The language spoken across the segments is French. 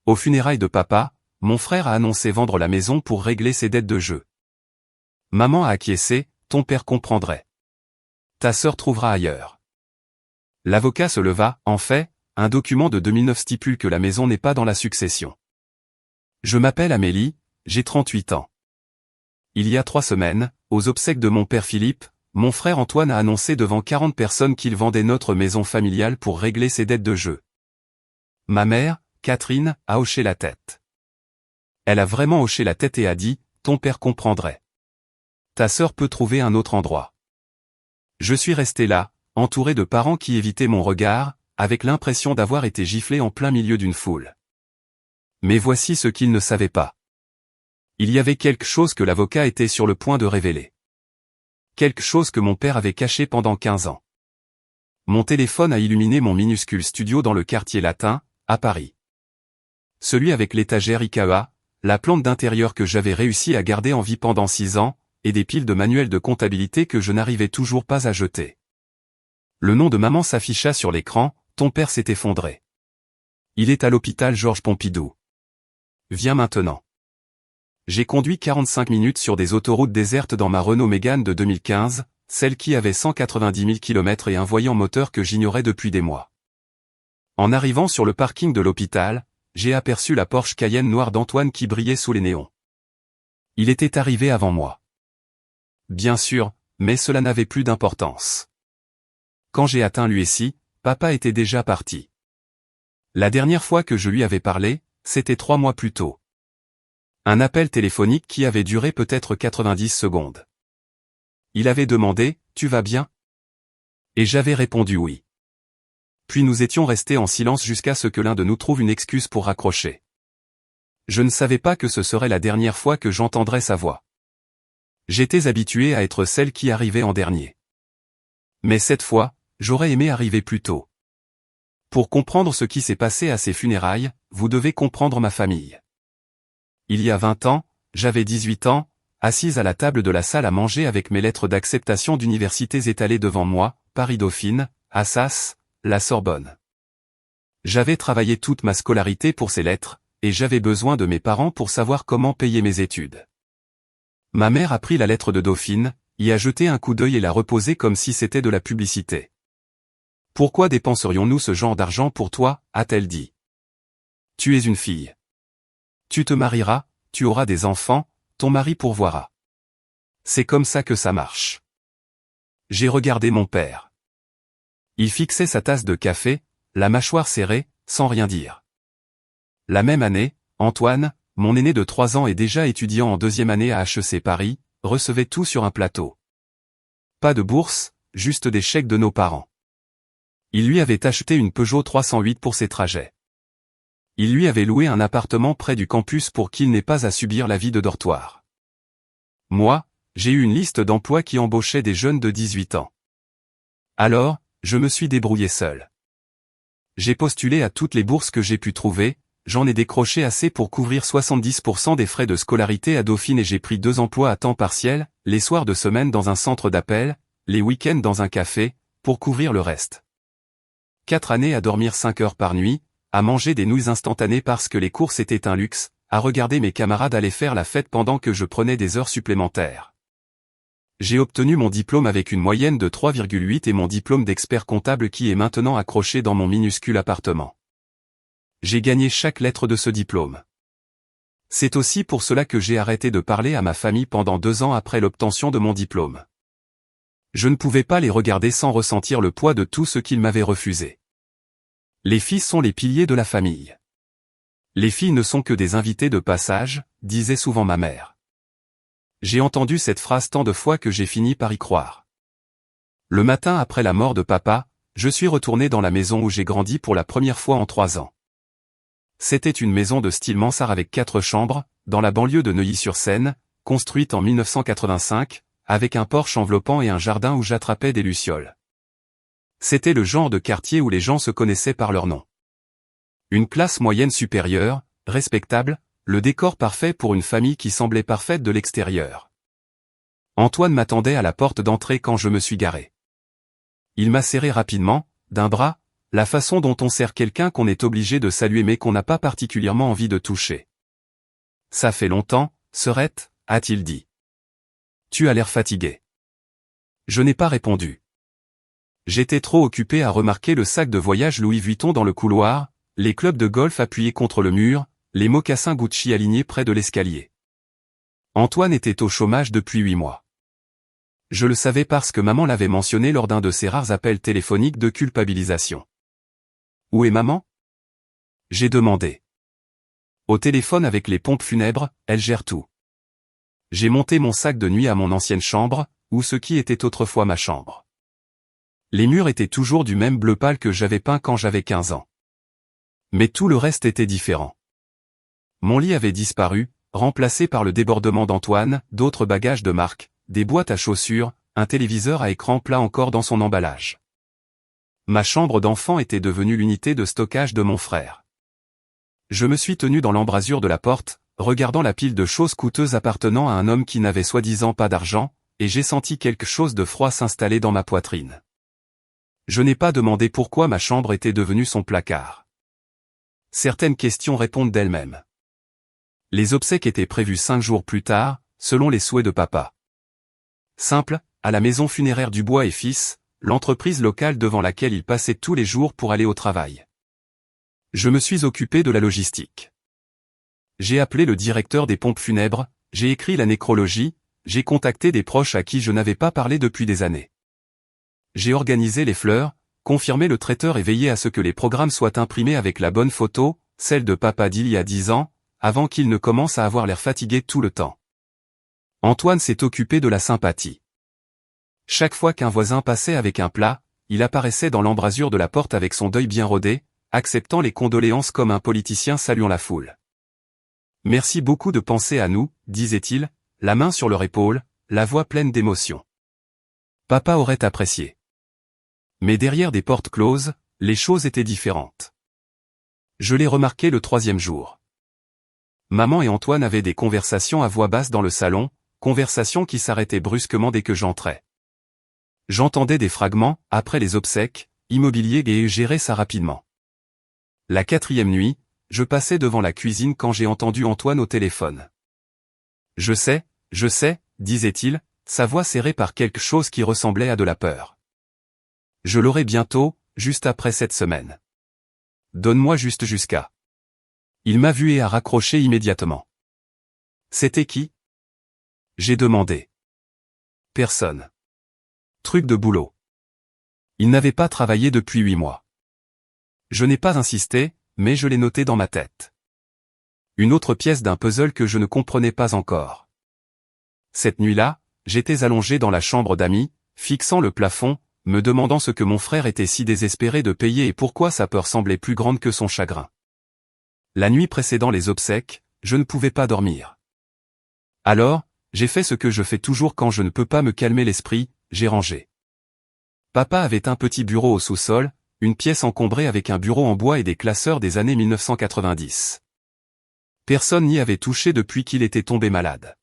Aux funérailles de papa, mon frère a annoncé vendre la maison pour régler ses dettes de jeu. Maman a acquiescé, ton père comprendrait. Ta sœur trouvera ailleurs. L'avocat se leva, en fait, un document de 2009 stipule que la maison n'est pas dans la succession. Je m'appelle Amélie, j'ai 38 ans. Il y a 3 semaines, aux obsèques de mon père Philippe, mon frère Antoine a annoncé devant 40 personnes qu'il vendait notre maison familiale pour régler ses dettes de jeu. Ma mère, Catherine, a hoché la tête. Elle a vraiment hoché la tête et a dit, ton père comprendrait. Ta sœur peut trouver un autre endroit. Je suis resté là, entouré de parents qui évitaient mon regard, avec l'impression d'avoir été giflé en plein milieu d'une foule. Mais voici ce qu'ils ne savaient pas. Il y avait quelque chose que l'avocat était sur le point de révéler. Quelque chose que mon père avait caché pendant 15 ans. Mon téléphone a illuminé mon minuscule studio dans le quartier latin, à Paris. Celui avec l'étagère IKEA, la plante d'intérieur que j'avais réussi à garder en vie pendant 6 ans, et des piles de manuels de comptabilité que je n'arrivais toujours pas à jeter. Le nom de maman s'afficha sur l'écran, ton père s'est effondré. Il est à l'hôpital Georges Pompidou. Viens maintenant. J'ai conduit 45 minutes sur des autoroutes désertes dans ma Renault Mégane de 2015, celle qui avait 190 000 km et un voyant moteur que j'ignorais depuis des mois. En arrivant sur le parking de l'hôpital, j'ai aperçu la Porsche Cayenne noire d'Antoine qui brillait sous les néons. Il était arrivé avant moi. Bien sûr, mais cela n'avait plus d'importance. Quand j'ai atteint l'USI, papa était déjà parti. La dernière fois que je lui avais parlé, c'était 3 mois plus tôt. Un appel téléphonique qui avait duré peut-être 90 secondes. Il avait demandé, « Tu vas bien ?» Et j'avais répondu oui. Puis nous étions restés en silence jusqu'à ce que l'un de nous trouve une excuse pour raccrocher. Je ne savais pas que ce serait la dernière fois que j'entendrais sa voix. J'étais habitué à être celle qui arrivait en dernier. Mais cette fois, j'aurais aimé arriver plus tôt. Pour comprendre ce qui s'est passé à ces funérailles, vous devez comprendre ma famille. Il y a 20 ans, j'avais 18 ans, assise à la table de la salle à manger avec mes lettres d'acceptation d'universités étalées devant moi, Paris-Dauphine, Assas, la Sorbonne. J'avais travaillé toute ma scolarité pour ces lettres, et j'avais besoin de mes parents pour savoir comment payer mes études. Ma mère a pris la lettre de Dauphine, y a jeté un coup d'œil et l'a reposée comme si c'était de la publicité. « Pourquoi dépenserions-nous ce genre d'argent pour toi ?» a-t-elle dit. « Tu es une fille. Tu te marieras, tu auras des enfants, ton mari pourvoira. C'est comme ça que ça marche. » J'ai regardé mon père. Il fixait sa tasse de café, la mâchoire serrée, sans rien dire. La même année, Antoine, mon aîné de 3 ans et déjà étudiant en 2e année à HEC Paris, recevait tout sur un plateau. Pas de bourse, juste des chèques de nos parents. Il lui avait acheté une Peugeot 308 pour ses trajets. Il lui avait loué un appartement près du campus pour qu'il n'ait pas à subir la vie de dortoir. Moi, j'ai eu une liste d'emplois qui embauchaient des jeunes de 18 ans. Alors, je me suis débrouillé seul. J'ai postulé à toutes les bourses que j'ai pu trouver, j'en ai décroché assez pour couvrir 70% des frais de scolarité à Dauphine et j'ai pris 2 emplois à temps partiel, les soirs de semaine dans un centre d'appel, les week-ends dans un café, pour couvrir le reste. 4 années à dormir 5 heures par nuit, à manger des nouilles instantanées parce que les courses étaient un luxe, à regarder mes camarades aller faire la fête pendant que je prenais des heures supplémentaires. J'ai obtenu mon diplôme avec une moyenne de 3,8 et mon diplôme d'expert comptable qui est maintenant accroché dans mon minuscule appartement. J'ai gagné chaque lettre de ce diplôme. C'est aussi pour cela que j'ai arrêté de parler à ma famille pendant 2 ans après l'obtention de mon diplôme. Je ne pouvais pas les regarder sans ressentir le poids de tout ce qu'ils m'avaient refusé. Les filles sont les piliers de la famille. Les filles ne sont que des invités de passage, disait souvent ma mère. J'ai entendu cette phrase tant de fois que j'ai fini par y croire. Le matin après la mort de papa, je suis retourné dans la maison où j'ai grandi pour la première fois en 3 ans. C'était une maison de style mansard avec 4 chambres, dans la banlieue de Neuilly-sur-Seine, construite en 1985, avec un porche enveloppant et un jardin où j'attrapais des lucioles. C'était le genre de quartier où les gens se connaissaient par leur nom. Une classe moyenne supérieure, respectable, le décor parfait pour une famille qui semblait parfaite de l'extérieur. Antoine m'attendait à la porte d'entrée quand je me suis garé. Il m'a serré rapidement, d'un bras, la façon dont on serre quelqu'un qu'on est obligé de saluer mais qu'on n'a pas particulièrement envie de toucher. Ça fait longtemps, Sœurette, a-t-il dit. Tu as l'air fatigué. Je n'ai pas répondu. J'étais trop occupé à remarquer le sac de voyage Louis Vuitton dans le couloir, les clubs de golf appuyés contre le mur, les mocassins Gucci alignés près de l'escalier. Antoine était au chômage depuis 8 mois. Je le savais parce que maman l'avait mentionné lors d'un de ses rares appels téléphoniques de culpabilisation. Où est maman? J'ai demandé. Au téléphone avec les pompes funèbres, elle gère tout. J'ai monté mon sac de nuit à mon ancienne chambre, ou ce qui était autrefois ma chambre. Les murs étaient toujours du même bleu pâle que j'avais peint quand j'avais 15 ans. Mais tout le reste était différent. Mon lit avait disparu, remplacé par le débordement d'Antoine, d'autres bagages de marque, des boîtes à chaussures, un téléviseur à écran plat encore dans son emballage. Ma chambre d'enfant était devenue l'unité de stockage de mon frère. Je me suis tenu dans l'embrasure de la porte, regardant la pile de choses coûteuses appartenant à un homme qui n'avait soi-disant pas d'argent, et j'ai senti quelque chose de froid s'installer dans ma poitrine. Je n'ai pas demandé pourquoi ma chambre était devenue son placard. Certaines questions répondent d'elles-mêmes. Les obsèques étaient prévues 5 jours plus tard, selon les souhaits de papa. Simple, à la maison funéraire Dubois et Fils, l'entreprise locale devant laquelle il passait tous les jours pour aller au travail. Je me suis occupé de la logistique. J'ai appelé le directeur des pompes funèbres, j'ai écrit la nécrologie, j'ai contacté des proches à qui je n'avais pas parlé depuis des années. J'ai organisé les fleurs, confirmé le traiteur et veillé à ce que les programmes soient imprimés avec la bonne photo, celle de papa d'il y a 10 ans, avant qu'il ne commence à avoir l'air fatigué tout le temps. Antoine s'est occupé de la sympathie. Chaque fois qu'un voisin passait avec un plat, il apparaissait dans l'embrasure de la porte avec son deuil bien rodé, acceptant les condoléances comme un politicien saluant la foule. Merci beaucoup de penser à nous, disait-il, la main sur leur épaule, la voix pleine d'émotion. Papa aurait apprécié. Mais derrière des portes closes, les choses étaient différentes. Je l'ai remarqué le 3e jour. Maman et Antoine avaient des conversations à voix basse dans le salon, conversations qui s'arrêtaient brusquement dès que j'entrais. J'entendais des fragments, après les obsèques, immobilier et gérer ça rapidement. La 4e nuit, je passais devant la cuisine quand j'ai entendu Antoine au téléphone. Je sais, disait-il, sa voix serrée par quelque chose qui ressemblait à de la peur. Je l'aurai bientôt, juste après cette semaine. Donne-moi juste jusqu'à. Il m'a vu et a raccroché immédiatement. C'était qui? J'ai demandé. Personne. Truc de boulot. Il n'avait pas travaillé depuis 8 mois. Je n'ai pas insisté, mais je l'ai noté dans ma tête. Une autre pièce d'un puzzle que je ne comprenais pas encore. Cette nuit-là, j'étais allongé dans la chambre d'amis, fixant le plafond, me demandant ce que mon frère était si désespéré de payer et pourquoi sa peur semblait plus grande que son chagrin. La nuit précédant les obsèques, je ne pouvais pas dormir. Alors, j'ai fait ce que je fais toujours quand je ne peux pas me calmer l'esprit, j'ai rangé. Papa avait un petit bureau au sous-sol, une pièce encombrée avec un bureau en bois et des classeurs des années 1990. Personne n'y avait touché depuis qu'il était tombé malade.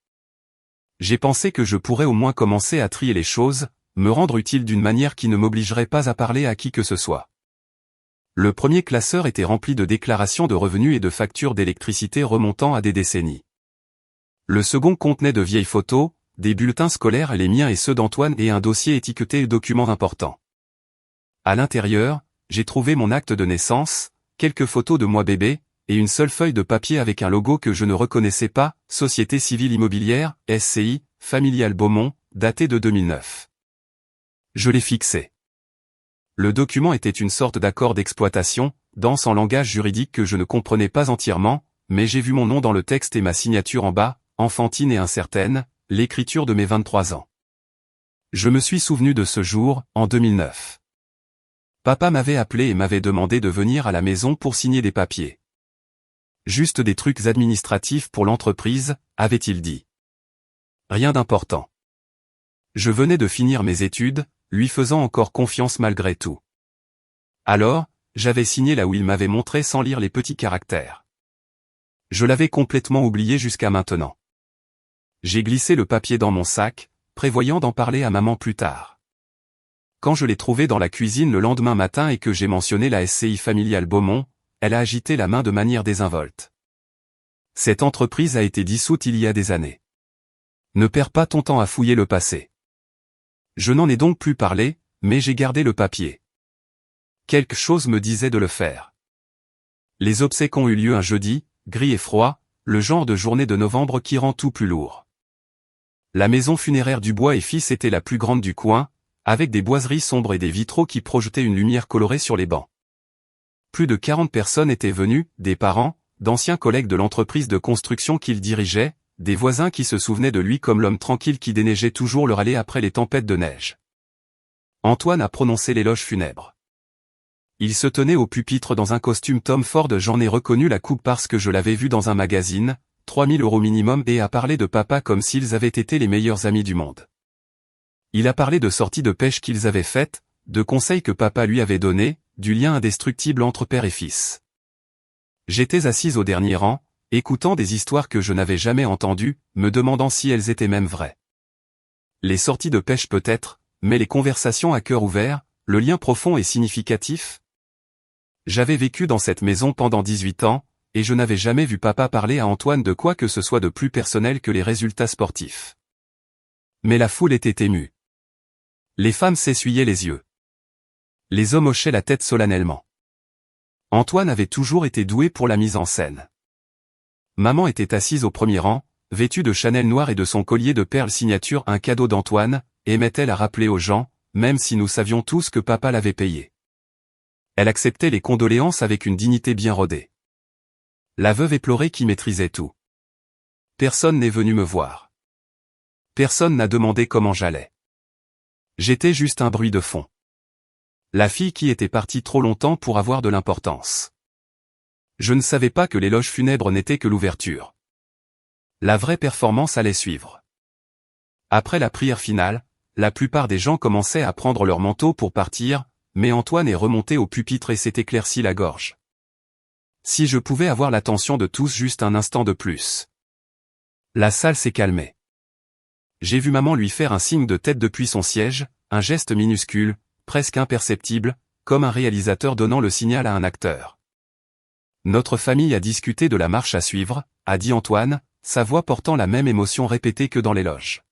J'ai pensé que je pourrais au moins commencer à trier les choses, me rendre utile d'une manière qui ne m'obligerait pas à parler à qui que ce soit. Le premier classeur était rempli de déclarations de revenus et de factures d'électricité remontant à des décennies. Le second contenait de vieilles photos, des bulletins scolaires, les miens et ceux d'Antoine et un dossier étiqueté documents importants. À l'intérieur, j'ai trouvé mon acte de naissance, quelques photos de moi bébé, et une seule feuille de papier avec un logo que je ne reconnaissais pas, Société Civile Immobilière, SCI, Familiale Beaumont, daté de 2009. Je l'ai fixé. Le document était une sorte d'accord d'exploitation, dense en langage juridique que je ne comprenais pas entièrement, mais j'ai vu mon nom dans le texte et ma signature en bas, enfantine et incertaine, l'écriture de mes 23 ans. Je me suis souvenu de ce jour, en 2009. Papa m'avait appelé et m'avait demandé de venir à la maison pour signer des papiers. Juste des trucs administratifs pour l'entreprise, avait-il dit. Rien d'important. Je venais de finir mes études, lui faisant encore confiance malgré tout. Alors, j'avais signé là où il m'avait montré sans lire les petits caractères. Je l'avais complètement oublié jusqu'à maintenant. J'ai glissé le papier dans mon sac, prévoyant d'en parler à maman plus tard. quand je l'ai trouvée dans la cuisine le lendemain matin et que j'ai mentionné la SCI familiale Beaumont, elle a agité la main de manière désinvolte. Cette entreprise a été dissoute il y a des années. Ne perds pas ton temps à fouiller le passé. Je n'en ai donc plus parlé, mais j'ai gardé le papier. Quelque chose me disait de le faire. Les obsèques ont eu lieu un jeudi, gris et froid, le genre de journée de novembre qui rend tout plus lourd. La maison funéraire Dubois et Fils était la plus grande du coin, avec des boiseries sombres et des vitraux qui projetaient une lumière colorée sur les bancs. Plus de 40 personnes étaient venues, des parents, d'anciens collègues de l'entreprise de construction qu'il dirigeait, des voisins qui se souvenaient de lui comme l'homme tranquille qui déneigeait toujours leur allée après les tempêtes de neige. Antoine a prononcé l'éloge funèbre. Il se tenait au pupitre dans un costume Tom Ford. J'en ai reconnu la coupe parce que je l'avais vu dans un magazine, 3 000 € minimum, et a parlé de papa comme s'ils avaient été les meilleurs amis du monde. Il a parlé de sorties de pêche qu'ils avaient faites, de conseils que papa lui avait donnés, du lien indestructible entre père et fils. J'étais assise au dernier rang, écoutant des histoires que je n'avais jamais entendues, me demandant si elles étaient même vraies. Les sorties de pêche peut-être, mais les conversations à cœur ouvert, le lien profond et significatif. J'avais vécu dans cette maison pendant 18 ans, et je n'avais jamais vu papa parler à Antoine de quoi que ce soit de plus personnel que les résultats sportifs. Mais la foule était émue. Les femmes s'essuyaient les yeux. Les hommes hochaient la tête solennellement. Antoine avait toujours été doué pour la mise en scène. Maman était assise au premier rang, vêtue de Chanel noir et de son collier de perles signature, un cadeau d'Antoine, aimait-elle à rappeler aux gens, même si nous savions tous que papa l'avait payé. Elle acceptait les condoléances avec une dignité bien rodée. La veuve éplorée qui maîtrisait tout. Personne n'est venu me voir. Personne n'a demandé comment j'allais. J'étais juste un bruit de fond. La fille qui était partie trop longtemps pour avoir de l'importance. Je ne savais pas que l'éloge funèbre n'était que l'ouverture. La vraie performance allait suivre. Après la prière finale, la plupart des gens commençaient à prendre leur manteau pour partir, mais Antoine est remonté au pupitre et s'est éclairci la gorge. Si je pouvais avoir l'attention de tous juste un instant de plus. La salle s'est calmée. J'ai vu maman lui faire un signe de tête depuis son siège, un geste minuscule, presque imperceptible, comme un réalisateur donnant le signal à un acteur. Notre famille a discuté de la marche à suivre, a dit Antoine, sa voix portant la même émotion répétée que dans l'éloge.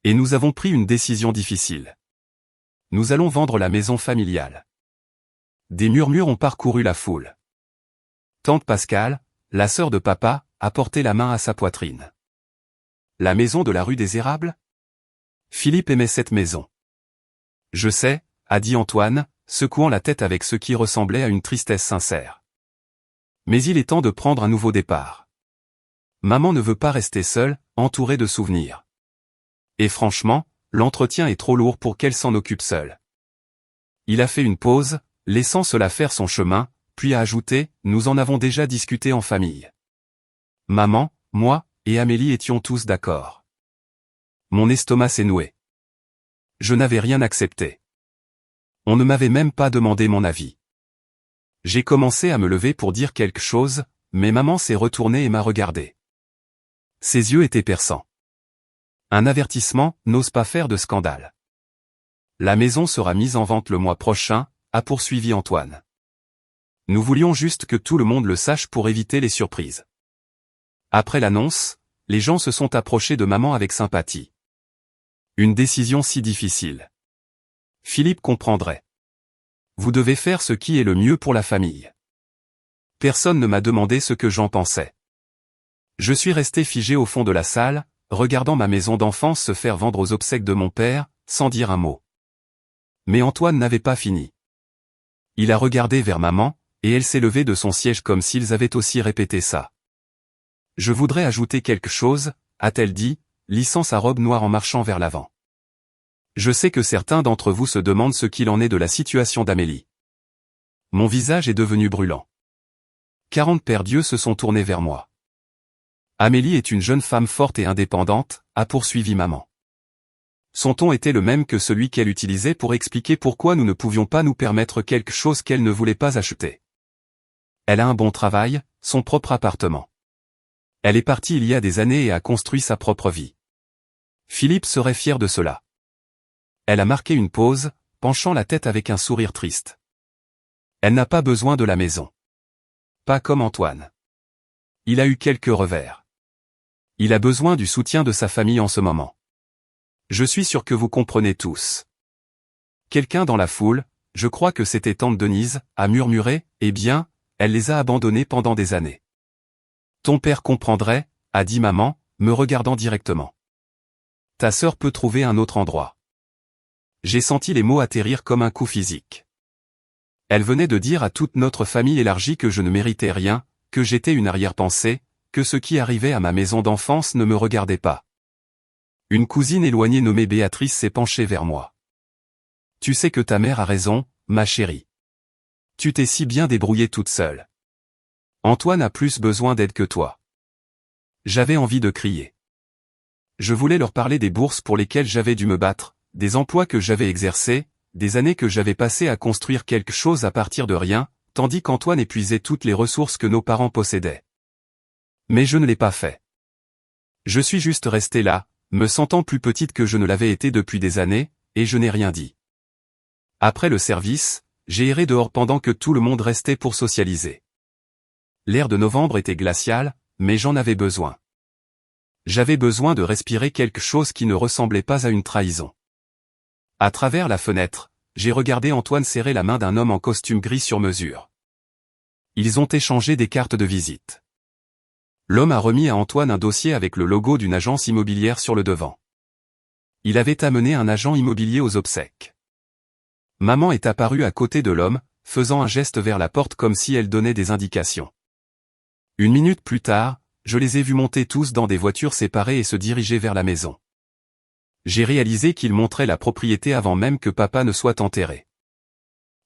Et nous avons pris une décision difficile. Nous allons vendre la maison familiale. Des murmures ont parcouru la foule. Tante Pascale, la sœur de papa, a porté la main à sa poitrine. La maison de la rue des Érables ? Philippe aimait cette maison. Je sais, a dit Antoine, secouant la tête avec ce qui ressemblait à une tristesse sincère. Mais il est temps de prendre un nouveau départ. Maman ne veut pas rester seule, entourée de souvenirs. Et franchement, l'entretien est trop lourd pour qu'elle s'en occupe seule. Il a fait une pause, laissant cela faire son chemin, puis a ajouté, nous en avons déjà discuté en famille. Maman, moi, et Amélie étions tous d'accord. Mon estomac s'est noué. Je n'avais rien accepté. On ne m'avait même pas demandé mon avis. J'ai commencé à me lever pour dire quelque chose, mais maman s'est retournée et m'a regardé. Ses yeux étaient perçants. Un avertissement, n'ose pas faire de scandale. La maison sera mise en vente le mois prochain, a poursuivi Antoine. Nous voulions juste que tout le monde le sache pour éviter les surprises. Après l'annonce, les gens se sont approchés de maman avec sympathie. Une décision si difficile. Philippe comprendrait. Vous devez faire ce qui est le mieux pour la famille. Personne ne m'a demandé ce que j'en pensais. Je suis resté figé au fond de la salle, regardant ma maison d'enfance se faire vendre aux obsèques de mon père, sans dire un mot. Mais Antoine n'avait pas fini. Il a regardé vers maman, et elle s'est levée de son siège comme s'ils avaient aussi répété ça. Je voudrais ajouter quelque chose, a-t-elle dit, lissant sa robe noire en marchant vers l'avant. Je sais que certains d'entre vous se demandent ce qu'il en est de la situation d'Amélie. Mon visage est devenu brûlant. 40 pères d'yeux se sont tournés vers moi. Amélie est une jeune femme forte et indépendante, a poursuivi maman. Son ton était le même que celui qu'elle utilisait pour expliquer pourquoi nous ne pouvions pas nous permettre quelque chose qu'elle ne voulait pas acheter. Elle a un bon travail, son propre appartement. Elle est partie il y a des années et a construit sa propre vie. Philippe serait fier de cela. Elle a marqué une pause, penchant la tête avec un sourire triste. Elle n'a pas besoin de la maison. Pas comme Antoine. Il a eu quelques revers. Il a besoin du soutien de sa famille en ce moment. Je suis sûr que vous comprenez tous. Quelqu'un dans la foule, je crois que c'était tante Denise, a murmuré, eh bien, elle les a abandonnés pendant des années. Ton père comprendrait, a dit maman, me regardant directement. Ta sœur peut trouver un autre endroit. J'ai senti les mots atterrir comme un coup physique. Elle venait de dire à toute notre famille élargie que je ne méritais rien, que j'étais une arrière-pensée, que ce qui arrivait à ma maison d'enfance ne me regardait pas. Une cousine éloignée nommée Béatrice s'est penchée vers moi. Tu sais que ta mère a raison, ma chérie. Tu t'es si bien débrouillée toute seule. Antoine a plus besoin d'aide que toi. J'avais envie de crier. Je voulais leur parler des bourses pour lesquelles j'avais dû me battre, des emplois que j'avais exercés, des années que j'avais passées à construire quelque chose à partir de rien, tandis qu'Antoine épuisait toutes les ressources que nos parents possédaient. Mais je ne l'ai pas fait. Je suis juste restée là, me sentant plus petite que je ne l'avais été depuis des années, et je n'ai rien dit. Après le service, j'ai erré dehors pendant que tout le monde restait pour socialiser. L'air de novembre était glacial, mais j'en avais besoin. J'avais besoin de respirer quelque chose qui ne ressemblait pas à une trahison. À travers la fenêtre, j'ai regardé Antoine serrer la main d'un homme en costume gris sur mesure. Ils ont échangé des cartes de visite. L'homme a remis à Antoine un dossier avec le logo d'une agence immobilière sur le devant. Il avait amené un agent immobilier aux obsèques. Maman est apparue à côté de l'homme, faisant un geste vers la porte comme si elle donnait des indications. Une minute plus tard, je les ai vus monter tous dans des voitures séparées et se diriger vers la maison. J'ai réalisé qu'ils montraient la propriété avant même que papa ne soit enterré.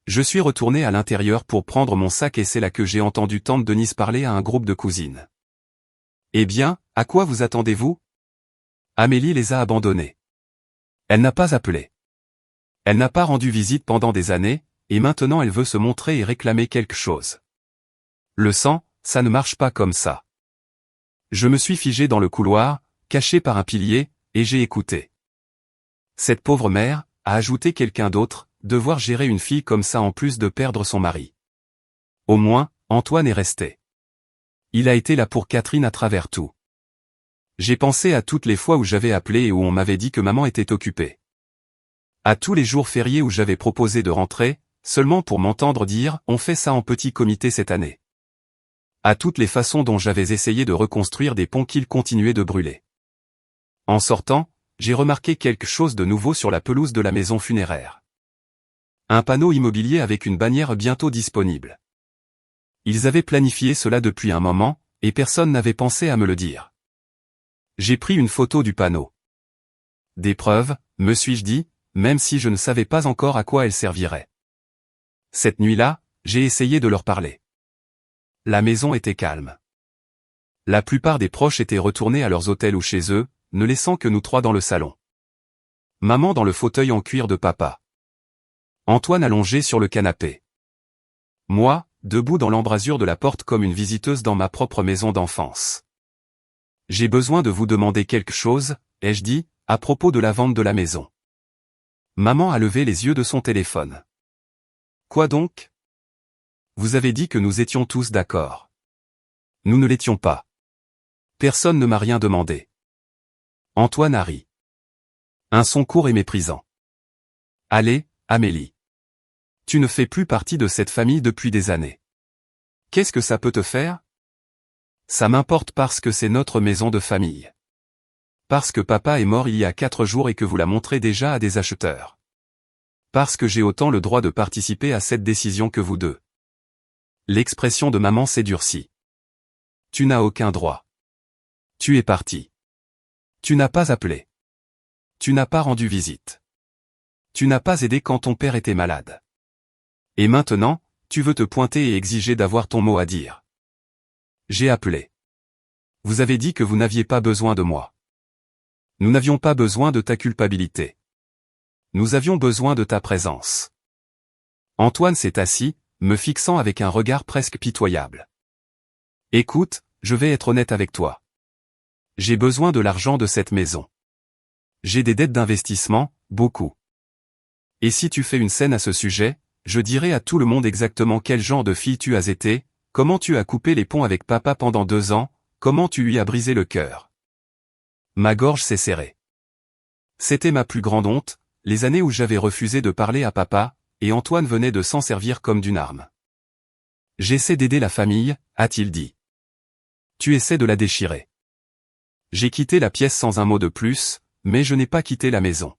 Je suis retourné à l'intérieur pour prendre mon sac et c'est là que j'ai entendu tante Denise parler à un groupe de cousines. Eh bien, à quoi vous attendez-vous? Amélie les a abandonnés. Elle n'a pas appelé. Elle n'a pas rendu visite pendant des années, et maintenant elle veut se montrer et réclamer quelque chose. Le sang, ça ne marche pas comme ça. Je me suis figé dans le couloir, caché par un pilier, et j'ai écouté. Cette pauvre mère, a ajouté quelqu'un d'autre, devoir gérer une fille comme ça en plus de perdre son mari. Au moins, Antoine est resté. Il a été là pour Catherine à travers tout. J'ai pensé à toutes les fois où j'avais appelé et où on m'avait dit que maman était occupée. À tous les jours fériés où j'avais proposé de rentrer, seulement pour m'entendre dire « on fait ça en petit comité cette année ». À toutes les façons dont j'avais essayé de reconstruire des ponts qu'ils continuaient de brûler. En sortant, j'ai remarqué quelque chose de nouveau sur la pelouse de la maison funéraire. Un panneau immobilier avec une bannière bientôt disponible. Ils avaient planifié cela depuis un moment, et personne n'avait pensé à me le dire. J'ai pris une photo du panneau. Des preuves, me suis-je dit, même si je ne savais pas encore à quoi elles serviraient. Cette nuit-là, j'ai essayé de leur parler. La maison était calme. La plupart des proches étaient retournés à leurs hôtels ou chez eux, ne laissant que nous trois dans le salon. Maman dans le fauteuil en cuir de papa. Antoine allongé sur le canapé. Moi, debout dans l'embrasure de la porte comme une visiteuse dans ma propre maison d'enfance. J'ai besoin de vous demander quelque chose, ai-je dit, à propos de la vente de la maison. Maman a levé les yeux de son téléphone. Quoi donc? Vous avez dit que nous étions tous d'accord. Nous ne l'étions pas. Personne ne m'a rien demandé. Antoine a ri. Un son court et méprisant. Allez, Amélie. Tu ne fais plus partie de cette famille depuis des années. Qu'est-ce que ça peut te faire? Ça m'importe parce que c'est notre maison de famille. Parce que papa est mort il y a 4 jours et que vous la montrez déjà à des acheteurs. Parce que j'ai autant le droit de participer à cette décision que vous deux. L'expression de maman s'est durcie. Tu n'as aucun droit. Tu es parti. Tu n'as pas appelé. Tu n'as pas rendu visite. Tu n'as pas aidé quand ton père était malade. Et maintenant, tu veux te pointer et exiger d'avoir ton mot à dire. J'ai appelé. Vous avez dit que vous n'aviez pas besoin de moi. Nous n'avions pas besoin de ta culpabilité. Nous avions besoin de ta présence. Antoine s'est assis, me fixant avec un regard presque pitoyable. Écoute, je vais être honnête avec toi. J'ai besoin de l'argent de cette maison. J'ai des dettes d'investissement, beaucoup. Et si tu fais une scène à ce sujet, je dirai à tout le monde exactement quel genre de fille tu as été, comment tu as coupé les ponts avec papa pendant 2 ans, comment tu lui as brisé le cœur. Ma gorge s'est serrée. C'était ma plus grande honte, les années où j'avais refusé de parler à papa, et Antoine venait de s'en servir comme d'une arme. J'essaie d'aider la famille, a-t-il dit. Tu essaies de la déchirer. J'ai quitté la pièce sans un mot de plus, mais je n'ai pas quitté la maison.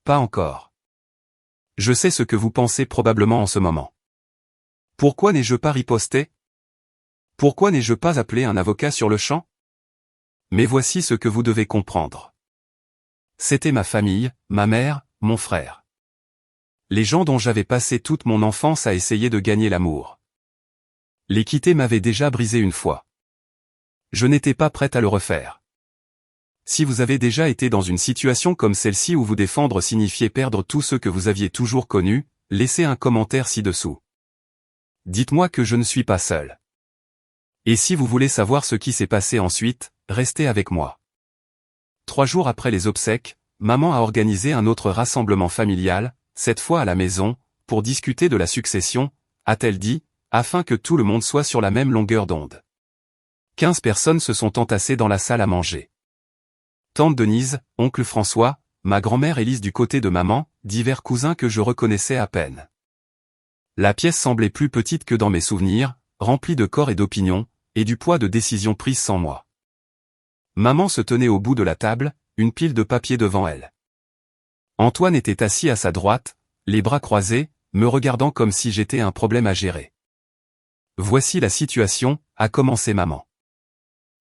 Pas encore. Je sais ce que vous pensez probablement en ce moment. Pourquoi n'ai-je pas riposté? Pourquoi n'ai-je pas appelé un avocat sur le champ? Mais voici ce que vous devez comprendre. C'était ma famille, ma mère, mon frère. Les gens dont j'avais passé toute mon enfance à essayer de gagner l'amour. Les quitter m'avait déjà brisé une fois. Je n'étais pas prête à le refaire. Si vous avez déjà été dans une situation comme celle-ci où vous défendre signifiait perdre tous ceux que vous aviez toujours connus, laissez un commentaire ci-dessous. Dites-moi que je ne suis pas seul. Et si vous voulez savoir ce qui s'est passé ensuite, restez avec moi. 3 jours après les obsèques, maman a organisé un autre rassemblement familial, cette fois à la maison, pour discuter de la succession, a-t-elle dit, afin que tout le monde soit sur la même longueur d'onde. 15 personnes se sont entassées dans la salle à manger. Tante Denise, oncle François, ma grand-mère Élise du côté de maman, divers cousins que je reconnaissais à peine. La pièce semblait plus petite que dans mes souvenirs, remplie de corps et d'opinions, et du poids de décisions prises sans moi. Maman se tenait au bout de la table, une pile de papier devant elle. Antoine était assis à sa droite, les bras croisés, me regardant comme si j'étais un problème à gérer. Voici la situation, a commencé maman.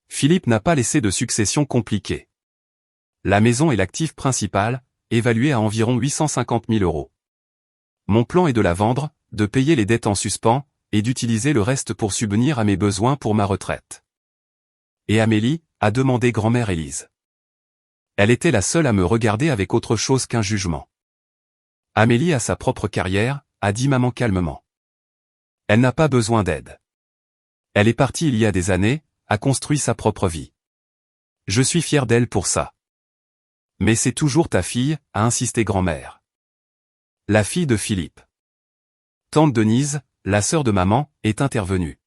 Philippe n'a pas laissé de succession compliquée. La maison est l'actif principal, évalué à environ 850 000 €. Mon plan est de la vendre, de payer les dettes en suspens, et d'utiliser le reste pour subvenir à mes besoins pour ma retraite. Et Amélie, a demandé grand-mère Élise. Elle était la seule à me regarder avec autre chose qu'un jugement. Amélie a sa propre carrière, a dit maman calmement. Elle n'a pas besoin d'aide. Elle est partie il y a des années, a construit sa propre vie. Je suis fier d'elle pour ça. Mais c'est toujours ta fille, a insisté grand-mère. La fille de Philippe. Tante Denise, la sœur de maman, est intervenue.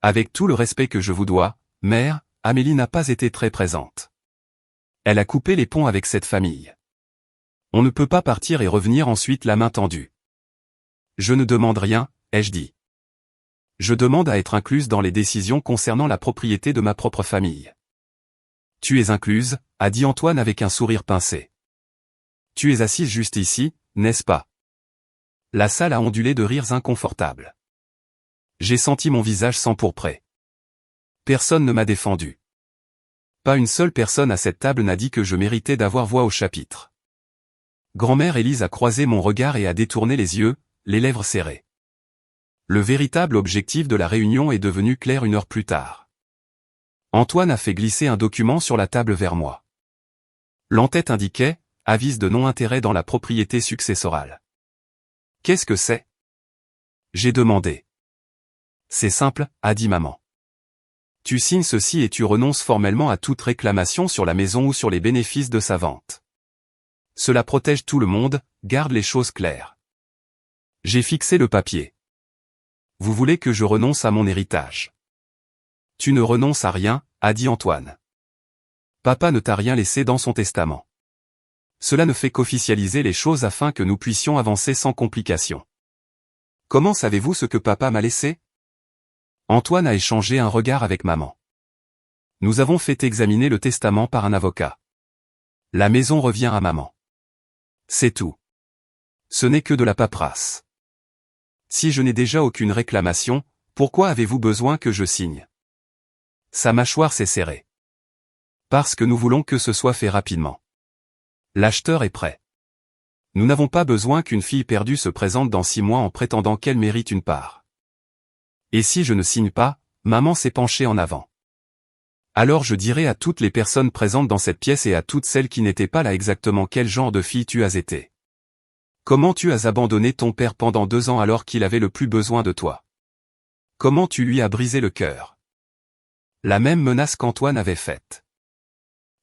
Avec tout le respect que je vous dois, mère, Amélie n'a pas été très présente. Elle a coupé les ponts avec cette famille. On ne peut pas partir et revenir ensuite la main tendue. Je ne demande rien, ai-je dit. Je demande à être incluse dans les décisions concernant la propriété de ma propre famille. Tu es incluse, a dit Antoine avec un sourire pincé. Tu es assise juste ici, n'est-ce pas? La salle a ondulé de rires inconfortables. J'ai senti mon visage s'empourprer. Personne ne m'a défendu. Pas une seule personne à cette table n'a dit que je méritais d'avoir voix au chapitre. Grand-mère Élise a croisé mon regard et a détourné les yeux, les lèvres serrées. Le véritable objectif de la réunion est devenu clair 1 heure plus tard. Antoine a fait glisser un document sur la table vers moi. L'entête indiquait « Avis de non-intérêt dans la propriété successorale ». Qu'est-ce que c'est? J'ai demandé. C'est simple, a dit maman. Tu signes ceci et tu renonces formellement à toute réclamation sur la maison ou sur les bénéfices de sa vente. Cela protège tout le monde, garde les choses claires. J'ai fixé le papier. Vous voulez que je renonce à mon héritage? Tu ne renonces à rien, a dit Antoine. Papa ne t'a rien laissé dans son testament. Cela ne fait qu'officialiser les choses afin que nous puissions avancer sans complications. Comment savez-vous ce que papa m'a laissé? Antoine a échangé un regard avec maman. Nous avons fait examiner le testament par un avocat. La maison revient à maman. C'est tout. Ce n'est que de la paperasse. Si je n'ai déjà aucune réclamation, pourquoi avez-vous besoin que je signe? Sa mâchoire s'est serrée. Parce que nous voulons que ce soit fait rapidement. L'acheteur est prêt. Nous n'avons pas besoin qu'une fille perdue se présente dans 6 mois en prétendant qu'elle mérite une part. Et si je ne signe pas, maman s'est penchée en avant. Alors je dirai à toutes les personnes présentes dans cette pièce et à toutes celles qui n'étaient pas là exactement quel genre de fille tu as été. Comment tu as abandonné ton père pendant 2 ans alors qu'il avait le plus besoin de toi? Comment tu lui as brisé le cœur? La même menace qu'Antoine avait faite.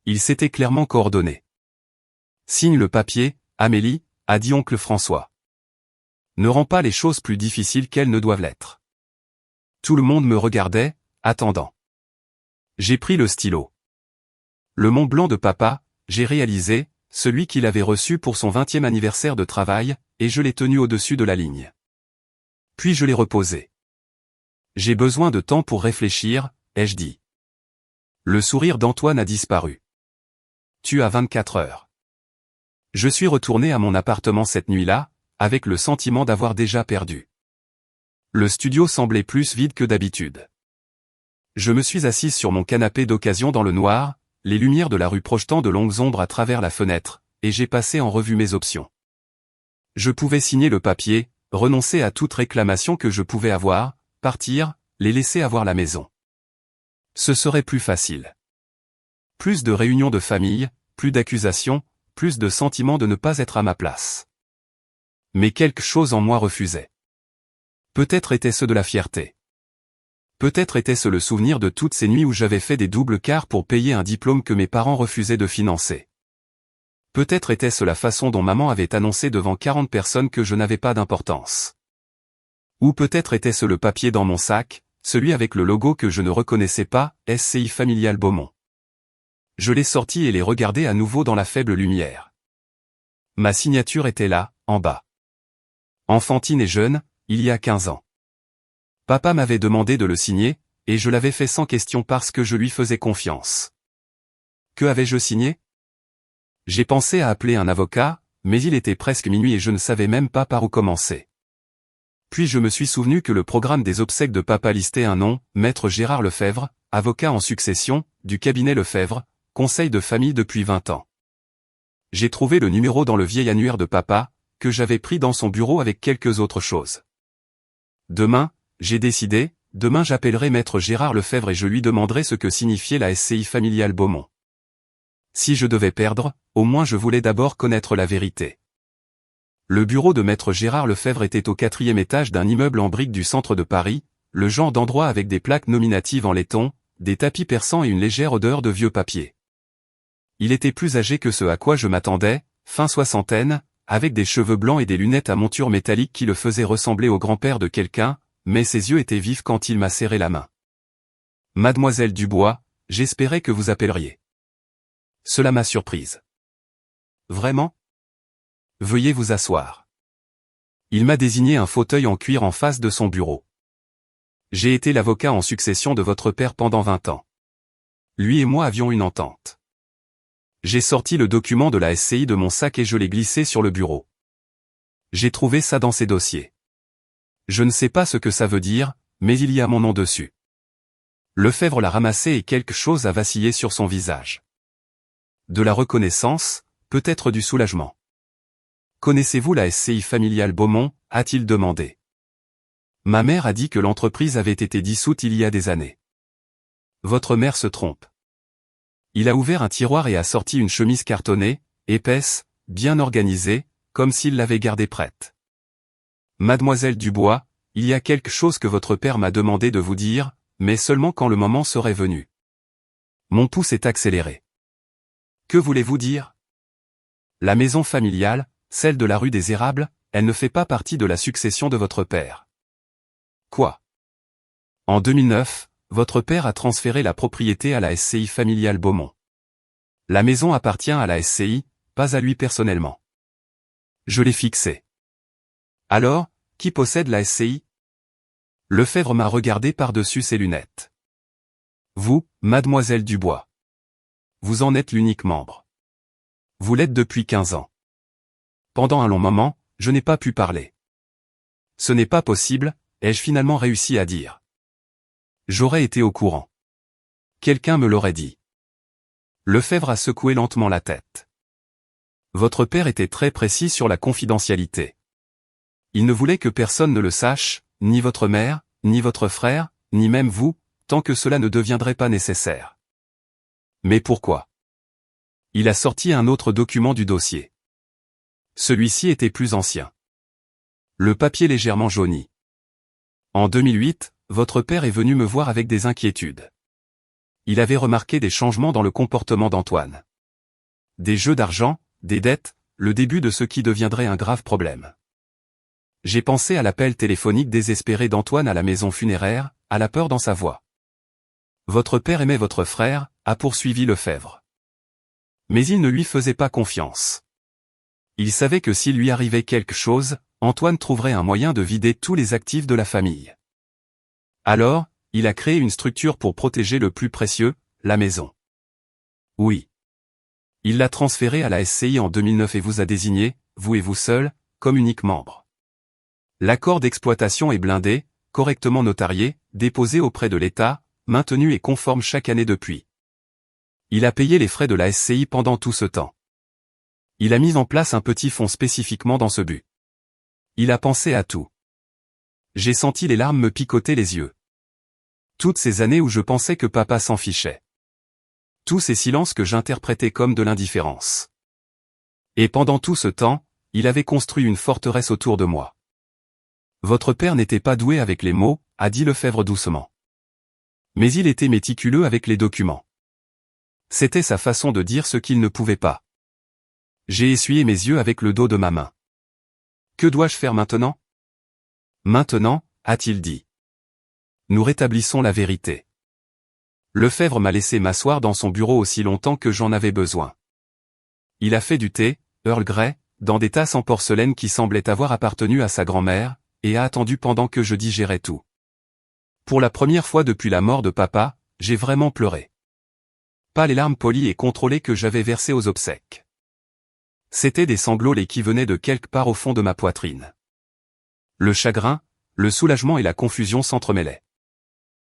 Il s'était clairement coordonné. Signe le papier, Amélie, a dit oncle François. Ne rends pas les choses plus difficiles qu'elles ne doivent l'être. Tout le monde me regardait, attendant. J'ai pris le stylo. Le Mont Blanc de papa, j'ai réalisé, celui qu'il avait reçu pour son 20e anniversaire de travail, et je l'ai tenu au-dessus de la ligne. Puis je l'ai reposé. J'ai besoin de temps pour réfléchir, ai-je dit. Le sourire d'Antoine a disparu. Tu as 24 heures. Je suis retourné à mon appartement cette nuit-là, avec le sentiment d'avoir déjà perdu. Le studio semblait plus vide que d'habitude. Je me suis assise sur mon canapé d'occasion dans le noir, les lumières de la rue projetant de longues ombres à travers la fenêtre, et j'ai passé en revue mes options. Je pouvais signer le papier, renoncer à toute réclamation que je pouvais avoir, partir, les laisser avoir la maison. Ce serait plus facile. Plus de réunions de famille, plus d'accusations, plus de sentiment de ne pas être à ma place. Mais quelque chose en moi refusait. Peut-être était-ce de la fierté. Peut-être était-ce le souvenir de toutes ces nuits où j'avais fait des doubles quarts pour payer un diplôme que mes parents refusaient de financer. Peut-être était-ce la façon dont maman avait annoncé devant 40 personnes que je n'avais pas d'importance. Ou peut-être était-ce le papier dans mon sac, celui avec le logo que je ne reconnaissais pas, SCI Familial Beaumont. Je l'ai sorti et l'ai regardé à nouveau dans la faible lumière. Ma signature était là, en bas. Enfantine et jeune, il y a 15 ans. Papa m'avait demandé de le signer, et je l'avais fait sans question parce que je lui faisais confiance. Que avais-je signé? J'ai pensé à appeler un avocat, mais il était presque minuit et je ne savais même pas par où commencer. Puis je me suis souvenu que le programme des obsèques de papa listait un nom, Maître Gérard Lefebvre, avocat en succession, du cabinet Lefebvre, conseil de famille depuis 20 ans. J'ai trouvé le numéro dans le vieil annuaire de papa, que j'avais pris dans son bureau avec quelques autres choses. Demain, j'ai décidé, demain j'appellerai Maître Gérard Lefebvre et je lui demanderai ce que signifiait la SCI Familiale Beaumont. Si je devais perdre, au moins je voulais d'abord connaître la vérité. Le bureau de Maître Gérard Lefebvre était au 4e étage d'un immeuble en briques du centre de Paris, le genre d'endroit avec des plaques nominatives en laiton, des tapis persans et une légère odeur de vieux papier. Il était plus âgé que ce à quoi je m'attendais, fin soixantaine, avec des cheveux blancs et des lunettes à monture métallique qui le faisaient ressembler au grand-père de quelqu'un, mais ses yeux étaient vifs quand il m'a serré la main. « Mademoiselle Dubois, j'espérais que vous appelleriez. » Cela m'a surprise. « Vraiment ? Veuillez vous asseoir. » Il m'a désigné un fauteuil en cuir en face de son bureau. « J'ai été l'avocat en succession de votre père pendant 20 ans. Lui et moi avions une entente. » J'ai sorti le document de la SCI de mon sac et je l'ai glissé sur le bureau. J'ai trouvé ça dans ses dossiers. Je ne sais pas ce que ça veut dire, mais il y a mon nom dessus. Lefebvre l'a ramassé et quelque chose a vacillé sur son visage. De la reconnaissance, peut-être du soulagement. Connaissez-vous la SCI Familiale Beaumont, a-t-il demandé. Ma mère a dit que l'entreprise avait été dissoute il y a des années. Votre mère se trompe. Il a ouvert un tiroir et a sorti une chemise cartonnée, épaisse, bien organisée, comme s'il l'avait gardée prête. Mademoiselle Dubois, il y a quelque chose que votre père m'a demandé de vous dire, mais seulement quand le moment serait venu. Mon pouce est accéléré. Que voulez-vous dire? La maison familiale, celle de la rue des Érables, elle ne fait pas partie de la succession de votre père. Quoi? En 2009, votre père a transféré la propriété à la SCI Familiale Beaumont. La maison appartient à la SCI, pas à lui personnellement. Je l'ai fixée. Alors, qui possède la SCI? Lefebvre m'a regardé par-dessus ses lunettes. Vous, mademoiselle Dubois. Vous en êtes l'unique membre. Vous l'êtes depuis 15 ans. Pendant un long moment, je n'ai pas pu parler. Ce n'est pas possible, ai-je finalement réussi à dire. J'aurais été au courant. Quelqu'un me l'aurait dit. Lefebvre a secoué lentement la tête. Votre père était très précis sur la confidentialité. Il ne voulait que personne ne le sache, ni votre mère, ni votre frère, ni même vous, tant que cela ne deviendrait pas nécessaire. Mais pourquoi? Il a sorti un autre document du dossier. Celui-ci était plus ancien. Le papier légèrement jauni. En 2008, votre père est venu me voir avec des inquiétudes. Il avait remarqué des changements dans le comportement d'Antoine. Des jeux d'argent, des dettes, le début de ce qui deviendrait un grave problème. J'ai pensé à l'appel téléphonique désespéré d'Antoine à la maison funéraire, à la peur dans sa voix. Votre père aimait votre frère, a poursuivi Lefebvre. Mais il ne lui faisait pas confiance. Il savait que s'il lui arrivait quelque chose, Antoine trouverait un moyen de vider tous les actifs de la famille. Alors, il a créé une structure pour protéger le plus précieux, la maison. Oui. Il l'a transférée à la SCI en 2009 et vous a désigné, vous et vous seul, comme unique membre. L'accord d'exploitation est blindé, correctement notarié, déposé auprès de l'État, maintenu et conforme chaque année depuis. Il a payé les frais de la SCI pendant tout ce temps. Il a mis en place un petit fonds spécifiquement dans ce but. Il a pensé à tout. J'ai senti les larmes me picoter les yeux. Toutes ces années où je pensais que papa s'en fichait. Tous ces silences que j'interprétais comme de l'indifférence. Et pendant tout ce temps, il avait construit une forteresse autour de moi. Votre père n'était pas doué avec les mots, a dit Lefebvre doucement. Mais il était méticuleux avec les documents. C'était sa façon de dire ce qu'il ne pouvait pas. J'ai essuyé mes yeux avec le dos de ma main. Que dois-je faire maintenant ? Maintenant, a-t-il dit. Nous rétablissons la vérité. Lefebvre m'a laissé m'asseoir dans son bureau aussi longtemps que j'en avais besoin. Il a fait du thé, Earl Grey, dans des tasses en porcelaine qui semblaient avoir appartenu à sa grand-mère, et a attendu pendant que je digérais tout. Pour la première fois depuis la mort de papa, j'ai vraiment pleuré. Pas les larmes polies et contrôlées que j'avais versées aux obsèques. C'étaient des sanglots qui venaient de quelque part au fond de ma poitrine. Le chagrin, le soulagement et la confusion s'entremêlaient.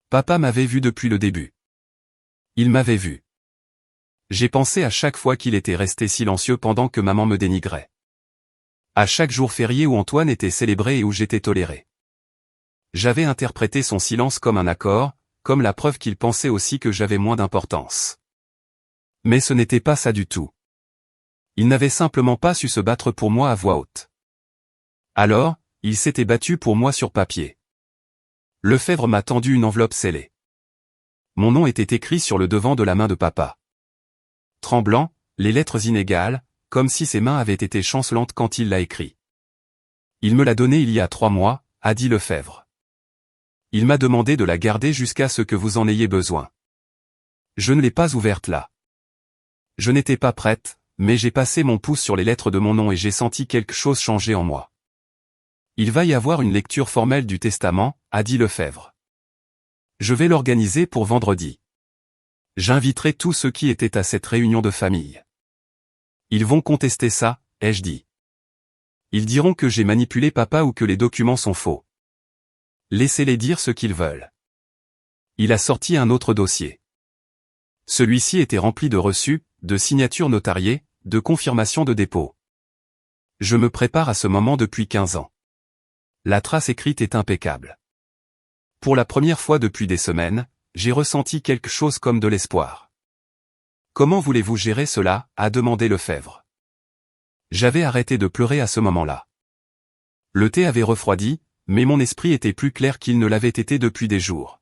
Papa m'avait vu depuis le début. Il m'avait vu. J'ai pensé à chaque fois qu'il était resté silencieux pendant que maman me dénigrait. À chaque jour férié où Antoine était célébré et où j'étais toléré. J'avais interprété son silence comme un accord, comme la preuve qu'il pensait aussi que j'avais moins d'importance. Mais ce n'était pas ça du tout. Il n'avait simplement pas su se battre pour moi à voix haute. Alors, il s'était battu pour moi sur papier. Lefebvre m'a tendu une enveloppe scellée. Mon nom était écrit sur le devant de la main de papa. Tremblant, les lettres inégales, comme si ses mains avaient été chancelantes quand il l'a écrit. Il me l'a donné il y a 3 mois, a dit Lefebvre. Il m'a demandé de la garder jusqu'à ce que vous en ayez besoin. Je ne l'ai pas ouverte là. Je n'étais pas prête, mais j'ai passé mon pouce sur les lettres de mon nom et j'ai senti quelque chose changer en moi. Il va y avoir une lecture formelle du testament, a dit Lefebvre. Je vais l'organiser pour vendredi. J'inviterai tous ceux qui étaient à cette réunion de famille. Ils vont contester ça, ai-je dit. Ils diront que j'ai manipulé papa ou que les documents sont faux. Laissez-les dire ce qu'ils veulent. Il a sorti un autre dossier. Celui-ci était rempli de reçus, de signatures notariées, de confirmations de dépôt. Je me prépare à ce moment depuis 15 ans. La trace écrite est impeccable. Pour la première fois depuis des semaines, j'ai ressenti quelque chose comme de l'espoir. Comment voulez-vous gérer cela, a demandé Lefebvre. J'avais arrêté de pleurer à ce moment-là. Le thé avait refroidi, mais mon esprit était plus clair qu'il ne l'avait été depuis des jours.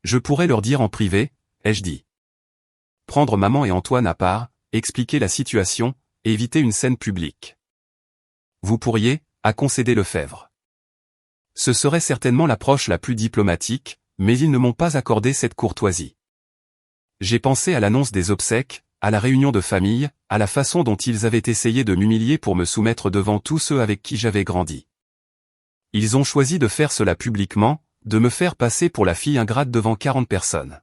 Je pourrais leur dire en privé, ai-je dit. Prendre maman et Antoine à part, expliquer la situation, éviter une scène publique. Vous pourriez, a concédé Lefebvre. Ce serait certainement l'approche la plus diplomatique, mais ils ne m'ont pas accordé cette courtoisie. J'ai pensé à l'annonce des obsèques, à la réunion de famille, à la façon dont ils avaient essayé de m'humilier pour me soumettre devant tous ceux avec qui j'avais grandi. Ils ont choisi de faire cela publiquement, de me faire passer pour la fille ingrate devant 40 personnes.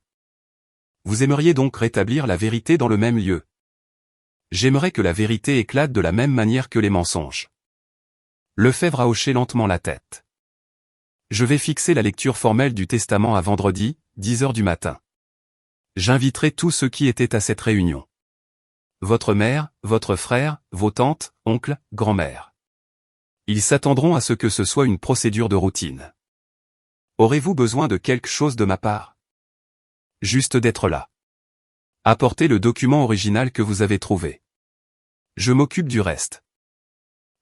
Vous aimeriez donc rétablir la vérité dans le même lieu. J'aimerais que la vérité éclate de la même manière que les mensonges. Lefebvre a hoché lentement la tête. Je vais fixer la lecture formelle du testament à vendredi, 10 h du matin. J'inviterai tous ceux qui étaient à cette réunion. Votre mère, votre frère, vos tantes, oncles, grand-mère. Ils s'attendront à ce que ce soit une procédure de routine. Aurez-vous besoin de quelque chose de ma part ? Juste d'être là. Apportez le document original que vous avez trouvé. Je m'occupe du reste.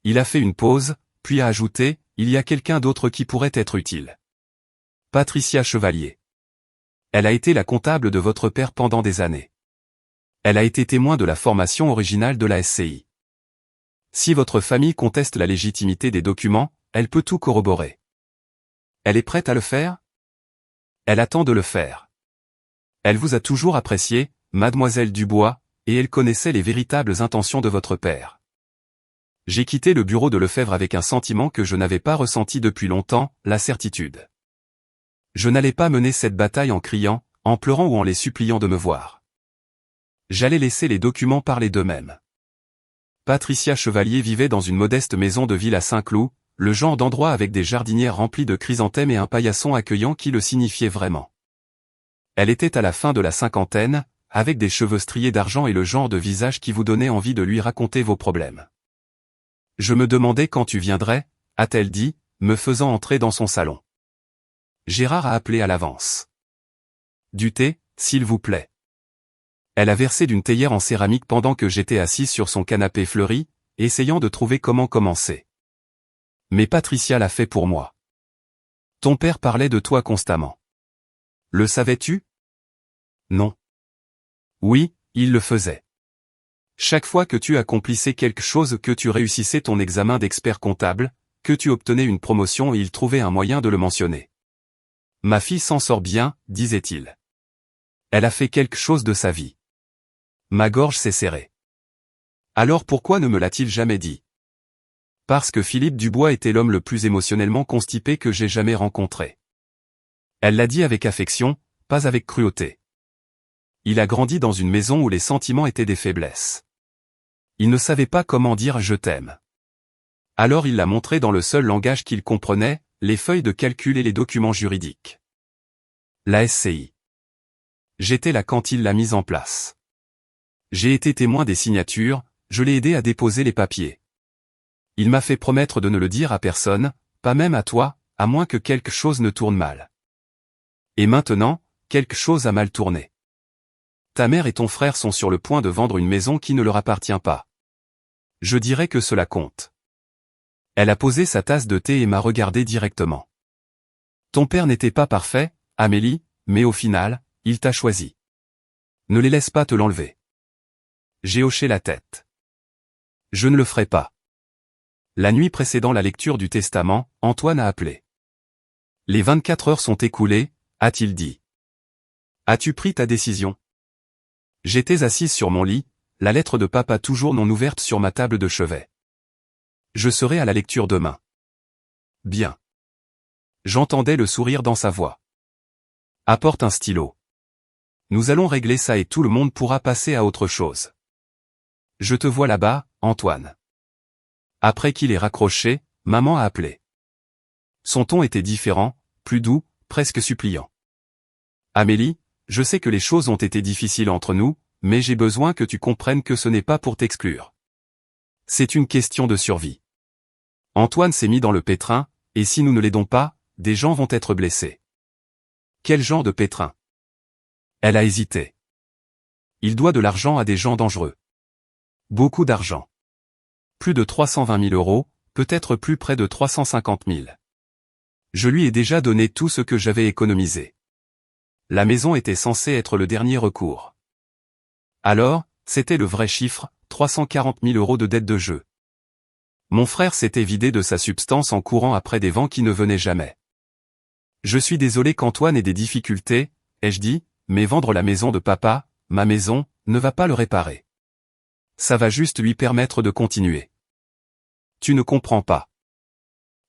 Il a fait une pause, puis a ajouté, il y a quelqu'un d'autre qui pourrait être utile. Patricia Chevalier. Elle a été la comptable de votre père pendant des années. Elle a été témoin de la formation originale de la SCI. Si votre famille conteste la légitimité des documents, elle peut tout corroborer. Elle est prête à le faire? Elle attend de le faire. Elle vous a toujours apprécié, mademoiselle Dubois, et elle connaissait les véritables intentions de votre père. J'ai quitté le bureau de Lefebvre avec un sentiment que je n'avais pas ressenti depuis longtemps, la certitude. Je n'allais pas mener cette bataille en criant, en pleurant ou en les suppliant de me voir. J'allais laisser les documents parler d'eux-mêmes. Patricia Chevalier vivait dans une modeste maison de ville à Saint-Cloud, le genre d'endroit avec des jardinières remplies de chrysanthèmes et un paillasson accueillant qui le signifiait vraiment. Elle était à la fin de la cinquantaine, avec des cheveux striés d'argent et le genre de visage qui vous donnait envie de lui raconter vos problèmes. Je me demandais quand tu viendrais, a-t-elle dit, me faisant entrer dans son salon. Gérard a appelé à l'avance. Du thé, s'il vous plaît. Elle a versé d'une théière en céramique pendant que j'étais assis sur son canapé fleuri, essayant de trouver comment commencer. Mais Patricia l'a fait pour moi. Ton père parlait de toi constamment. Le savais-tu? Non. Oui, il le faisait. Chaque fois que tu accomplissais quelque chose, que tu réussissais ton examen d'expert comptable, que tu obtenais une promotion, il trouvait un moyen de le mentionner. Ma fille s'en sort bien, disait-il. Elle a fait quelque chose de sa vie. Ma gorge s'est serrée. Alors pourquoi ne me l'a-t-il jamais dit? Parce que Philippe Dubois était l'homme le plus émotionnellement constipé que j'ai jamais rencontré. Elle l'a dit avec affection, pas avec cruauté. Il a grandi dans une maison où les sentiments étaient des faiblesses. Il ne savait pas comment dire « je t'aime ». Alors il l'a montré dans le seul langage qu'il comprenait, les feuilles de calcul et les documents juridiques. La SCI. J'étais là quand il l'a mise en place. J'ai été témoin des signatures, je l'ai aidé à déposer les papiers. Il m'a fait promettre de ne le dire à personne, pas même à toi, à moins que quelque chose ne tourne mal. Et maintenant, quelque chose a mal tourné. Ta mère et ton frère sont sur le point de vendre une maison qui ne leur appartient pas. Je dirais que cela compte. Elle a posé sa tasse de thé et m'a regardé directement. Ton père n'était pas parfait, Amélie, mais au final, il t'a choisi. Ne les laisse pas te l'enlever. J'ai hoché la tête. Je ne le ferai pas. La nuit précédant la lecture du testament, Antoine a appelé. Les 24 heures sont écoulées, a-t-il dit. As-tu pris ta décision? J'étais assise sur mon lit, la lettre de papa toujours non ouverte sur ma table de chevet. Je serai à la lecture demain. Bien. J'entendais le sourire dans sa voix. Apporte un stylo. Nous allons régler ça et tout le monde pourra passer à autre chose. Je te vois là-bas, Antoine. Après qu'il ait raccroché, maman a appelé. Son ton était différent, plus doux, presque suppliant. Amélie, je sais que les choses ont été difficiles entre nous, mais j'ai besoin que tu comprennes que ce n'est pas pour t'exclure. C'est une question de survie. Antoine s'est mis dans le pétrin, et si nous ne l'aidons pas, des gens vont être blessés. Quel genre de pétrin? Elle a hésité. Il doit de l'argent à des gens dangereux. Beaucoup d'argent. Plus de 320 000 euros, peut-être plus près de 350 000. Je lui ai déjà donné tout ce que j'avais économisé. La maison était censée être le dernier recours. Alors, c'était le vrai chiffre, 340 000 euros de dette de jeu. Mon frère s'était vidé de sa substance en courant après des vents qui ne venaient jamais. Je suis désolé qu'Antoine ait des difficultés, ai-je dit, mais vendre la maison de papa, ma maison, ne va pas le réparer. Ça va juste lui permettre de continuer. Tu ne comprends pas.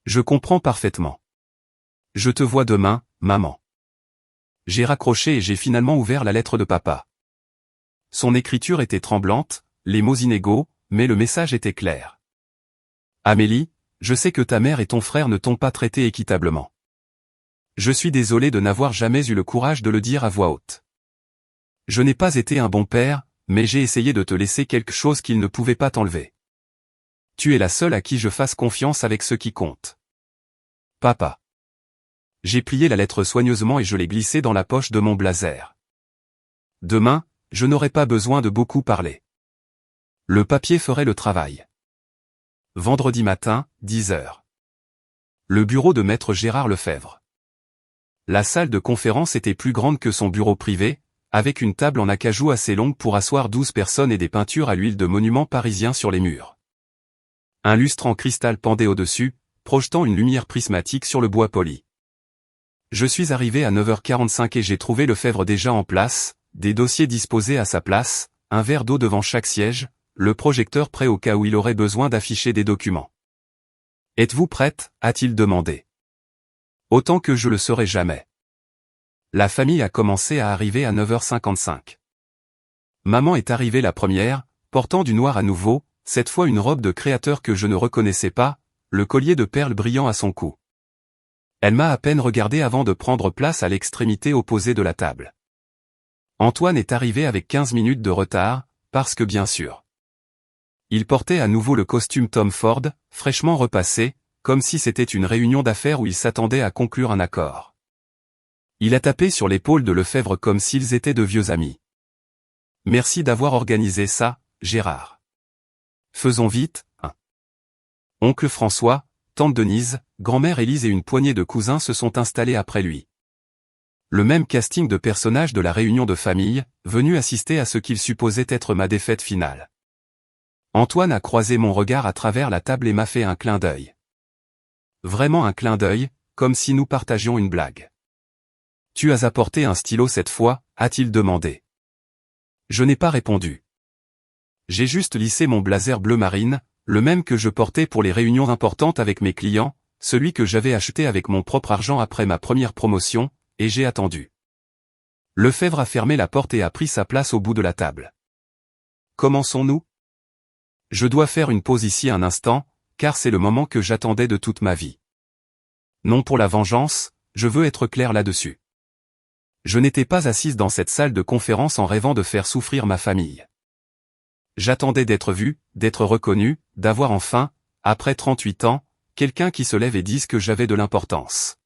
Je comprends parfaitement. Je te vois demain, maman. J'ai raccroché et j'ai finalement ouvert la lettre de papa. Son écriture était tremblante, les mots inégaux, mais le message était clair. Amélie, je sais que ta mère et ton frère ne t'ont pas traité équitablement. Je suis désolé de n'avoir jamais eu le courage de le dire à voix haute. Je n'ai pas été un bon père, mais j'ai essayé de te laisser quelque chose qu'ils ne pouvaient pas t'enlever. Tu es la seule à qui je fasse confiance avec ce qui compte. Papa. J'ai plié la lettre soigneusement et je l'ai glissée dans la poche de mon blazer. Demain, je n'aurai pas besoin de beaucoup parler. Le papier ferait le travail. Vendredi matin, 10 heures. Le bureau de maître Gérard Lefebvre. La salle de conférence était plus grande que son bureau privé, avec une table en acajou assez longue pour asseoir 12 personnes et des peintures à l'huile de monuments parisiens sur les murs. Un lustre en cristal pendait au-dessus, projetant une lumière prismatique sur le bois poli. Je suis arrivé à 9h45 et j'ai trouvé Lefebvre déjà en place, des dossiers disposés à sa place, un verre d'eau devant chaque siège, le projecteur prêt au cas où il aurait besoin d'afficher des documents. « Êtes-vous prête ?» a-t-il demandé. « Autant que je le serai jamais. » La famille a commencé à arriver à 9h55. Maman est arrivée la première, portant du noir à nouveau, cette fois une robe de créateur que je ne reconnaissais pas, le collier de perles brillant à son cou. Elle m'a à peine regardé avant de prendre place à l'extrémité opposée de la table. Antoine est arrivé avec 15 minutes de retard, parce que bien sûr. Il portait à nouveau le costume Tom Ford, fraîchement repassé, comme si c'était une réunion d'affaires où il s'attendait à conclure un accord. Il a tapé sur l'épaule de Lefebvre comme s'ils étaient de vieux amis. « Merci d'avoir organisé ça, Gérard. Faisons vite, hein. » Oncle François, tante Denise, grand-mère Élise et une poignée de cousins se sont installés après lui. Le même casting de personnages de la réunion de famille, venus assister à ce qu'il supposait être ma défaite finale. Antoine a croisé mon regard à travers la table et m'a fait un clin d'œil. Vraiment un clin d'œil, comme si nous partagions une blague. « Tu as apporté un stylo cette fois ?» a-t-il demandé. Je n'ai pas répondu. J'ai juste lissé mon blazer bleu marine, le même que je portais pour les réunions importantes avec mes clients, celui que j'avais acheté avec mon propre argent après ma première promotion, et j'ai attendu. Lefebvre a fermé la porte et a pris sa place au bout de la table. Commençons-nous ? Je dois faire une pause ici un instant, car c'est le moment que j'attendais de toute ma vie. Non pour la vengeance, je veux être clair là-dessus. Je n'étais pas assise dans cette salle de conférence en rêvant de faire souffrir ma famille. J'attendais d'être vu, d'être reconnu, d'avoir enfin, après 38 ans, quelqu'un qui se lève et dise que j'avais de l'importance.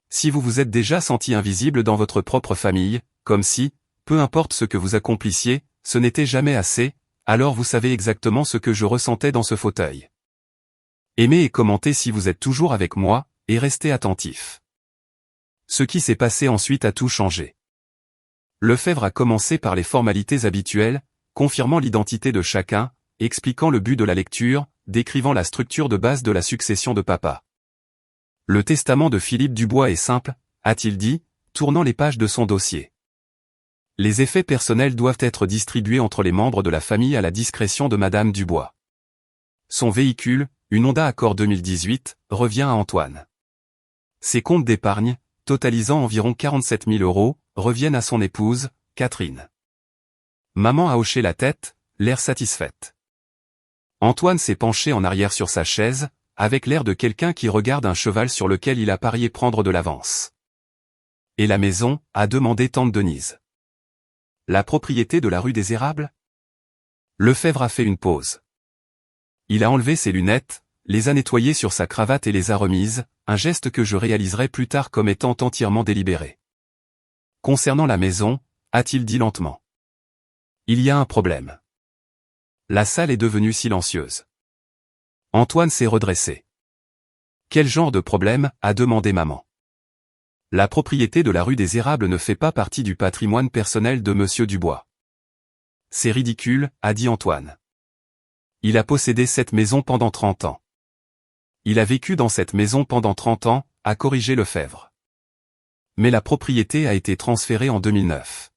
Si vous vous êtes déjà senti invisible dans votre propre famille, comme si, peu importe ce que vous accomplissiez, ce n'était jamais assez, alors vous savez exactement ce que je ressentais dans ce fauteuil. Aimez et commentez si vous êtes toujours avec moi, et restez attentif. Ce qui s'est passé ensuite a tout changé. Lefebvre a commencé par les formalités habituelles, confirmant l'identité de chacun, expliquant le but de la lecture, décrivant la structure de base de la succession de papa. Le testament de Philippe Dubois est simple, a-t-il dit, tournant les pages de son dossier. Les effets personnels doivent être distribués entre les membres de la famille à la discrétion de Madame Dubois. Son véhicule, une Honda Accord 2018, revient à Antoine. Ses comptes d'épargne, totalisant environ 47 000 €, reviennent à son épouse, Catherine. Maman a hoché la tête, l'air satisfaite. Antoine s'est penché en arrière sur sa chaise, avec l'air de quelqu'un qui regarde un cheval sur lequel il a parié prendre de l'avance. « Et la maison ?» a demandé tante Denise. « La propriété de la rue des Érables ?» Lefebvre a fait une pause. Il a enlevé ses lunettes, les a nettoyées sur sa cravate et les a remises, un geste que je réaliserai plus tard comme étant entièrement délibéré. « Concernant la maison, » a-t-il dit lentement. « Il y a un problème. » La salle est devenue silencieuse. Antoine s'est redressé. « Quel genre de problème ?» a demandé maman. « La propriété de la rue des Érables ne fait pas partie du patrimoine personnel de Monsieur Dubois. »« C'est ridicule » a dit Antoine. « Il a possédé cette maison pendant 30 ans. Il a vécu dans cette maison pendant 30 ans, » a corrigé Lefebvre. « Mais la propriété a été transférée en 2009.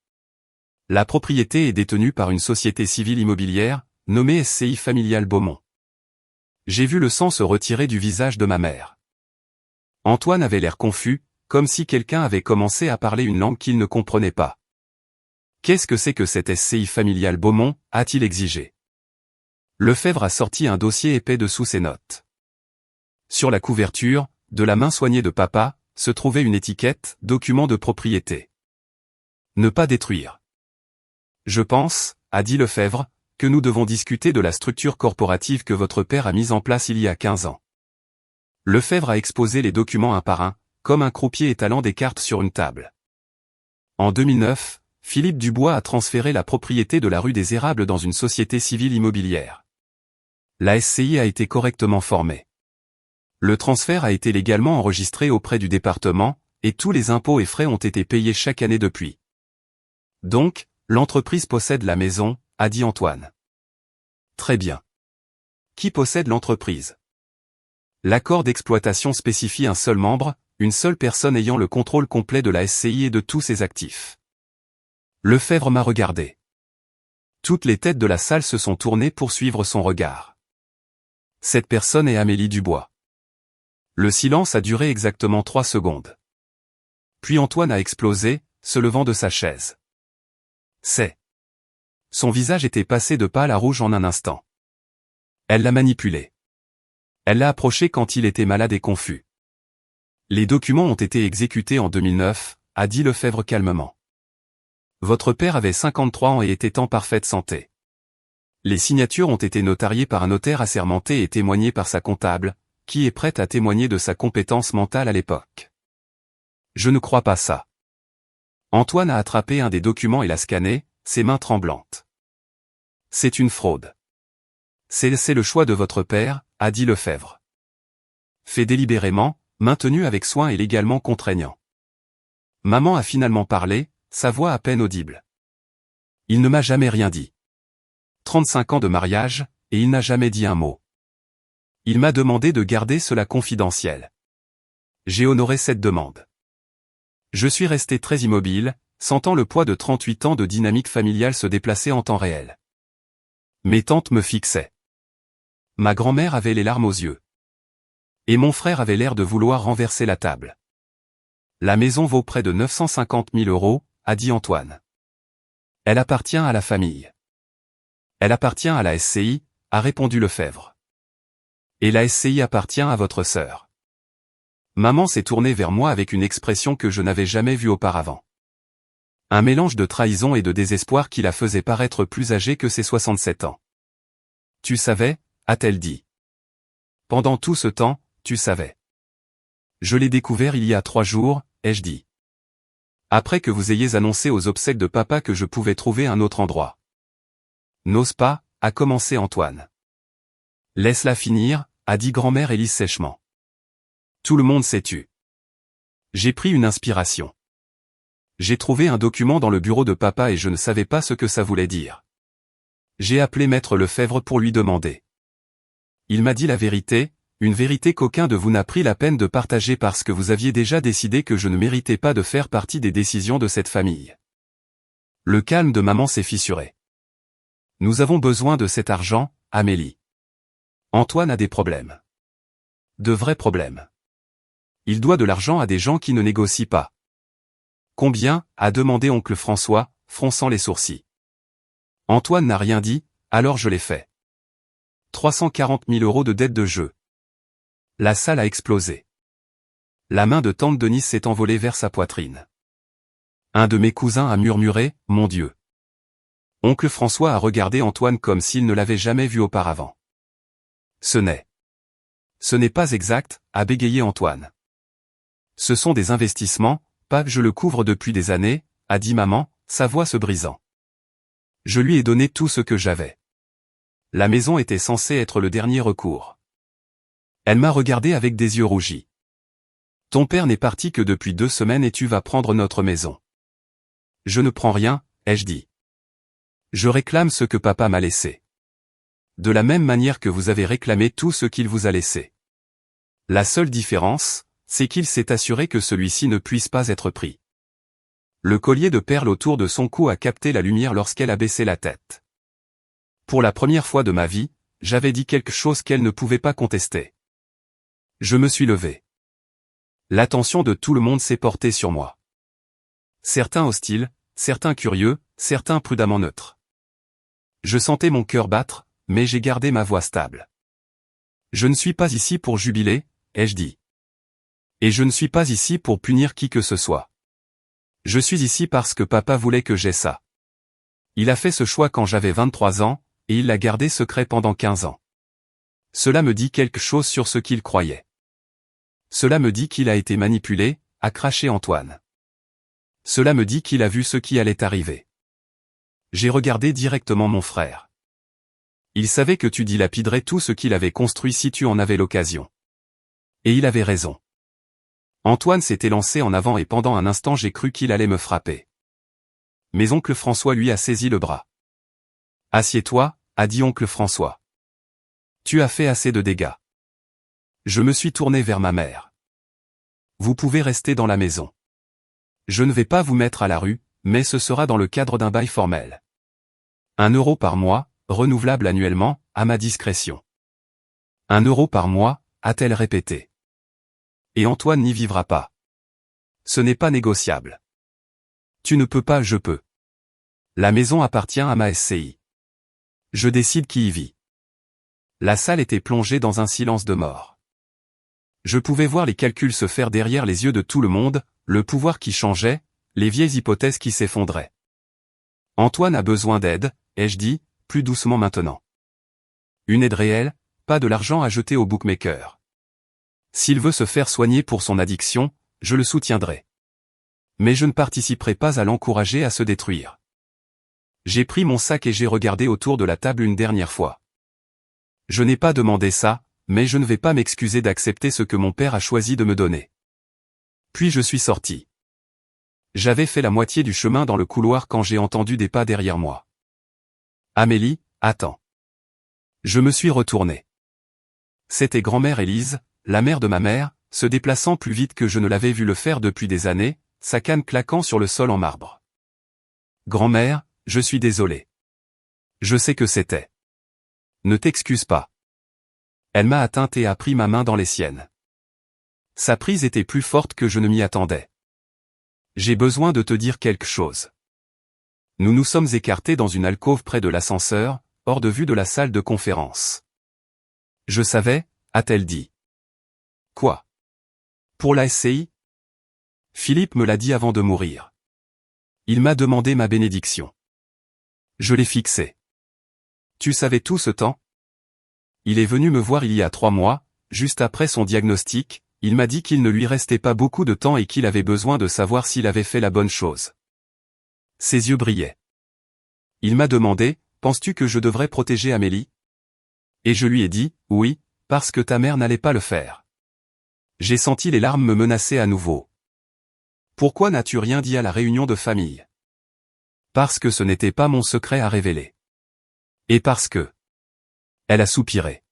La propriété est détenue par une société civile immobilière, nommée SCI Familiale Beaumont. » J'ai vu le sang se retirer du visage de ma mère. Antoine avait l'air confus, comme si quelqu'un avait commencé à parler une langue qu'il ne comprenait pas. « Qu'est-ce que c'est que cette SCI Familiale Beaumont ?» a-t-il exigé. Lefebvre a sorti un dossier épais de sous ses notes. Sur la couverture, de la main soignée de papa, se trouvait une étiquette « Document de propriété ». Ne pas détruire. Je pense, a dit Lefebvre, que nous devons discuter de la structure corporative que votre père a mise en place il y a 15 ans. Lefebvre a exposé les documents un par un, comme un croupier étalant des cartes sur une table. En 2009, Philippe Dubois a transféré la propriété de la rue des Érables dans une société civile immobilière. La SCI a été correctement formée. Le transfert a été légalement enregistré auprès du département, et tous les impôts et frais ont été payés chaque année depuis. Donc, l'entreprise possède la maison, a dit Antoine. Très bien. qui possède l'entreprise. L'accord d'exploitation spécifie un seul membre, une seule personne ayant le contrôle complet de la SCI et de tous ses actifs. Lefebvre m'a regardé. Toutes les têtes de la salle se sont tournées pour suivre son regard. Cette personne est Amélie Dubois. Le silence a duré exactement 3 secondes. Puis Antoine a explosé, se levant de sa chaise. C'est. Son visage était passé de pâle à rouge en un instant. Elle l'a manipulé. Elle l'a approché quand il était malade et confus. Les documents ont été exécutés en 2009, a dit Lefebvre calmement. Votre père avait 53 ans et était en parfaite santé. Les signatures ont été notariées par un notaire assermenté et témoignées par sa comptable, qui est prête à témoigner de sa compétence mentale à l'époque. Je ne crois pas ça. Antoine a attrapé un des documents et l'a scanné, ses mains tremblantes. C'est une fraude. C'est le choix de votre père, a dit Lefebvre. Fait délibérément, maintenu avec soin et légalement contraignant. Maman a finalement parlé, sa voix à peine audible. Il ne m'a jamais rien dit. 35 ans de mariage, et il n'a jamais dit un mot. Il m'a demandé de garder cela confidentiel. J'ai honoré cette demande. Je suis resté très immobile, sentant le poids de 38 ans de dynamique familiale se déplacer en temps réel. Mes tantes me fixaient. Ma grand-mère avait les larmes aux yeux. Et mon frère avait l'air de vouloir renverser la table. La maison vaut près de 950 000 €, a dit Antoine. Elle appartient à la famille. Elle appartient à la SCI, a répondu Lefebvre. Et la SCI appartient à votre sœur. Maman s'est tournée vers moi avec une expression que je n'avais jamais vue auparavant. Un mélange de trahison et de désespoir qui la faisait paraître plus âgée que ses 67 ans. Tu savais, a-t-elle dit. Pendant tout ce temps, tu savais. Je l'ai découvert il y a 3 jours, ai-je dit. Après que vous ayez annoncé aux obsèques de papa que je pouvais trouver un autre endroit. N'ose pas, a commencé Antoine. Laisse-la finir, a dit grand-mère Élise sèchement. Tout le monde s'est tu. J'ai pris une inspiration. J'ai trouvé un document dans le bureau de papa et je ne savais pas ce que ça voulait dire. J'ai appelé maître Lefebvre pour lui demander. Il m'a dit la vérité, une vérité qu'aucun de vous n'a pris la peine de partager parce que vous aviez déjà décidé que je ne méritais pas de faire partie des décisions de cette famille. Le calme de maman s'est fissuré. Nous avons besoin de cet argent, Amélie. Antoine a des problèmes. De vrais problèmes. Il doit de l'argent à des gens qui ne négocient pas. Combien, a demandé oncle François, fronçant les sourcils. Antoine n'a rien dit, alors je l'ai fait. 340 000 € de dette de jeu. La salle a explosé. La main de tante Denise s'est envolée vers sa poitrine. Un de mes cousins a murmuré, « Mon Dieu !» Oncle François a regardé Antoine comme s'il ne l'avait jamais vu auparavant. Ce n'est pas exact, a bégayé Antoine. Ce sont des investissements, pas je le couvre depuis des années, a dit maman, sa voix se brisant. Je lui ai donné tout ce que j'avais. La maison était censée être le dernier recours. Elle m'a regardé avec des yeux rougis. Ton père n'est parti que depuis 2 semaines et tu vas prendre notre maison. Je ne prends rien, ai-je dit. Je réclame ce que papa m'a laissé. De la même manière que vous avez réclamé tout ce qu'il vous a laissé. La seule différence, c'est qu'il s'est assuré que celui-ci ne puisse pas être pris. Le collier de perles autour de son cou a capté la lumière lorsqu'elle a baissé la tête. Pour la première fois de ma vie, j'avais dit quelque chose qu'elle ne pouvait pas contester. Je me suis levé. L'attention de tout le monde s'est portée sur moi. Certains hostiles, certains curieux, certains prudemment neutres. Je sentais mon cœur battre, mais j'ai gardé ma voix stable. Je ne suis pas ici pour jubiler, ai-je dit. Et je ne suis pas ici pour punir qui que ce soit. Je suis ici parce que papa voulait que j'aie ça. Il a fait ce choix quand j'avais 23 ans, et il l'a gardé secret pendant 15 ans. Cela me dit quelque chose sur ce qu'il croyait. Cela me dit qu'il a été manipulé, a craché Antoine. Cela me dit qu'il a vu ce qui allait arriver. J'ai regardé directement mon frère. Il savait que tu dilapiderais tout ce qu'il avait construit si tu en avais l'occasion. Et il avait raison. Antoine s'était lancé en avant et pendant un instant j'ai cru qu'il allait me frapper. Mais oncle François lui a saisi le bras. Assieds-toi, a dit oncle François. Tu as fait assez de dégâts. Je me suis tourné vers ma mère. Vous pouvez rester dans la maison. Je ne vais pas vous mettre à la rue, mais ce sera dans le cadre d'un bail formel. 1 € par mois, renouvelable annuellement, à ma discrétion. 1 € par mois, a-t-elle répété. Et Antoine n'y vivra pas. Ce n'est pas négociable. Tu ne peux pas, je peux. La maison appartient à ma SCI. Je décide qui y vit. La salle était plongée dans un silence de mort. Je pouvais voir les calculs se faire derrière les yeux de tout le monde, le pouvoir qui changeait, les vieilles hypothèses qui s'effondraient. Antoine a besoin d'aide, ai-je dit, plus doucement maintenant. Une aide réelle, pas de l'argent à jeter au bookmaker. S'il veut se faire soigner pour son addiction, je le soutiendrai. Mais je ne participerai pas à l'encourager à se détruire. J'ai pris mon sac et j'ai regardé autour de la table une dernière fois. Je n'ai pas demandé ça, mais je ne vais pas m'excuser d'accepter ce que mon père a choisi de me donner. Puis je suis sorti. J'avais fait la moitié du chemin dans le couloir quand j'ai entendu des pas derrière moi. Amélie, attends. Je me suis retourné. C'était grand-mère Élise, la mère de ma mère, se déplaçant plus vite que je ne l'avais vu le faire depuis des années, sa canne claquant sur le sol en marbre. Grand-mère, je suis désolé. Je sais que c'était. Ne t'excuse pas. Elle m'a atteinte et a pris ma main dans les siennes. Sa prise était plus forte que je ne m'y attendais. J'ai besoin de te dire quelque chose. Nous nous sommes écartés dans une alcôve près de l'ascenseur, hors de vue de la salle de conférence. Je savais, a-t-elle dit. Quoi? Pour la SCI? Philippe me l'a dit avant de mourir. Il m'a demandé ma bénédiction. Je l'ai fixée. Tu savais tout ce temps? Il est venu me voir il y a 3 mois, juste après son diagnostic, il m'a dit qu'il ne lui restait pas beaucoup de temps et qu'il avait besoin de savoir s'il avait fait la bonne chose. Ses yeux brillaient. Il m'a demandé, penses-tu que je devrais protéger Amélie? Et je lui ai dit, oui, parce que ta mère n'allait pas le faire. J'ai senti les larmes me menacer à nouveau. Pourquoi n'as-tu rien dit à la réunion de famille? Parce que ce n'était pas mon secret à révéler. Et parce que... Elle a soupiré.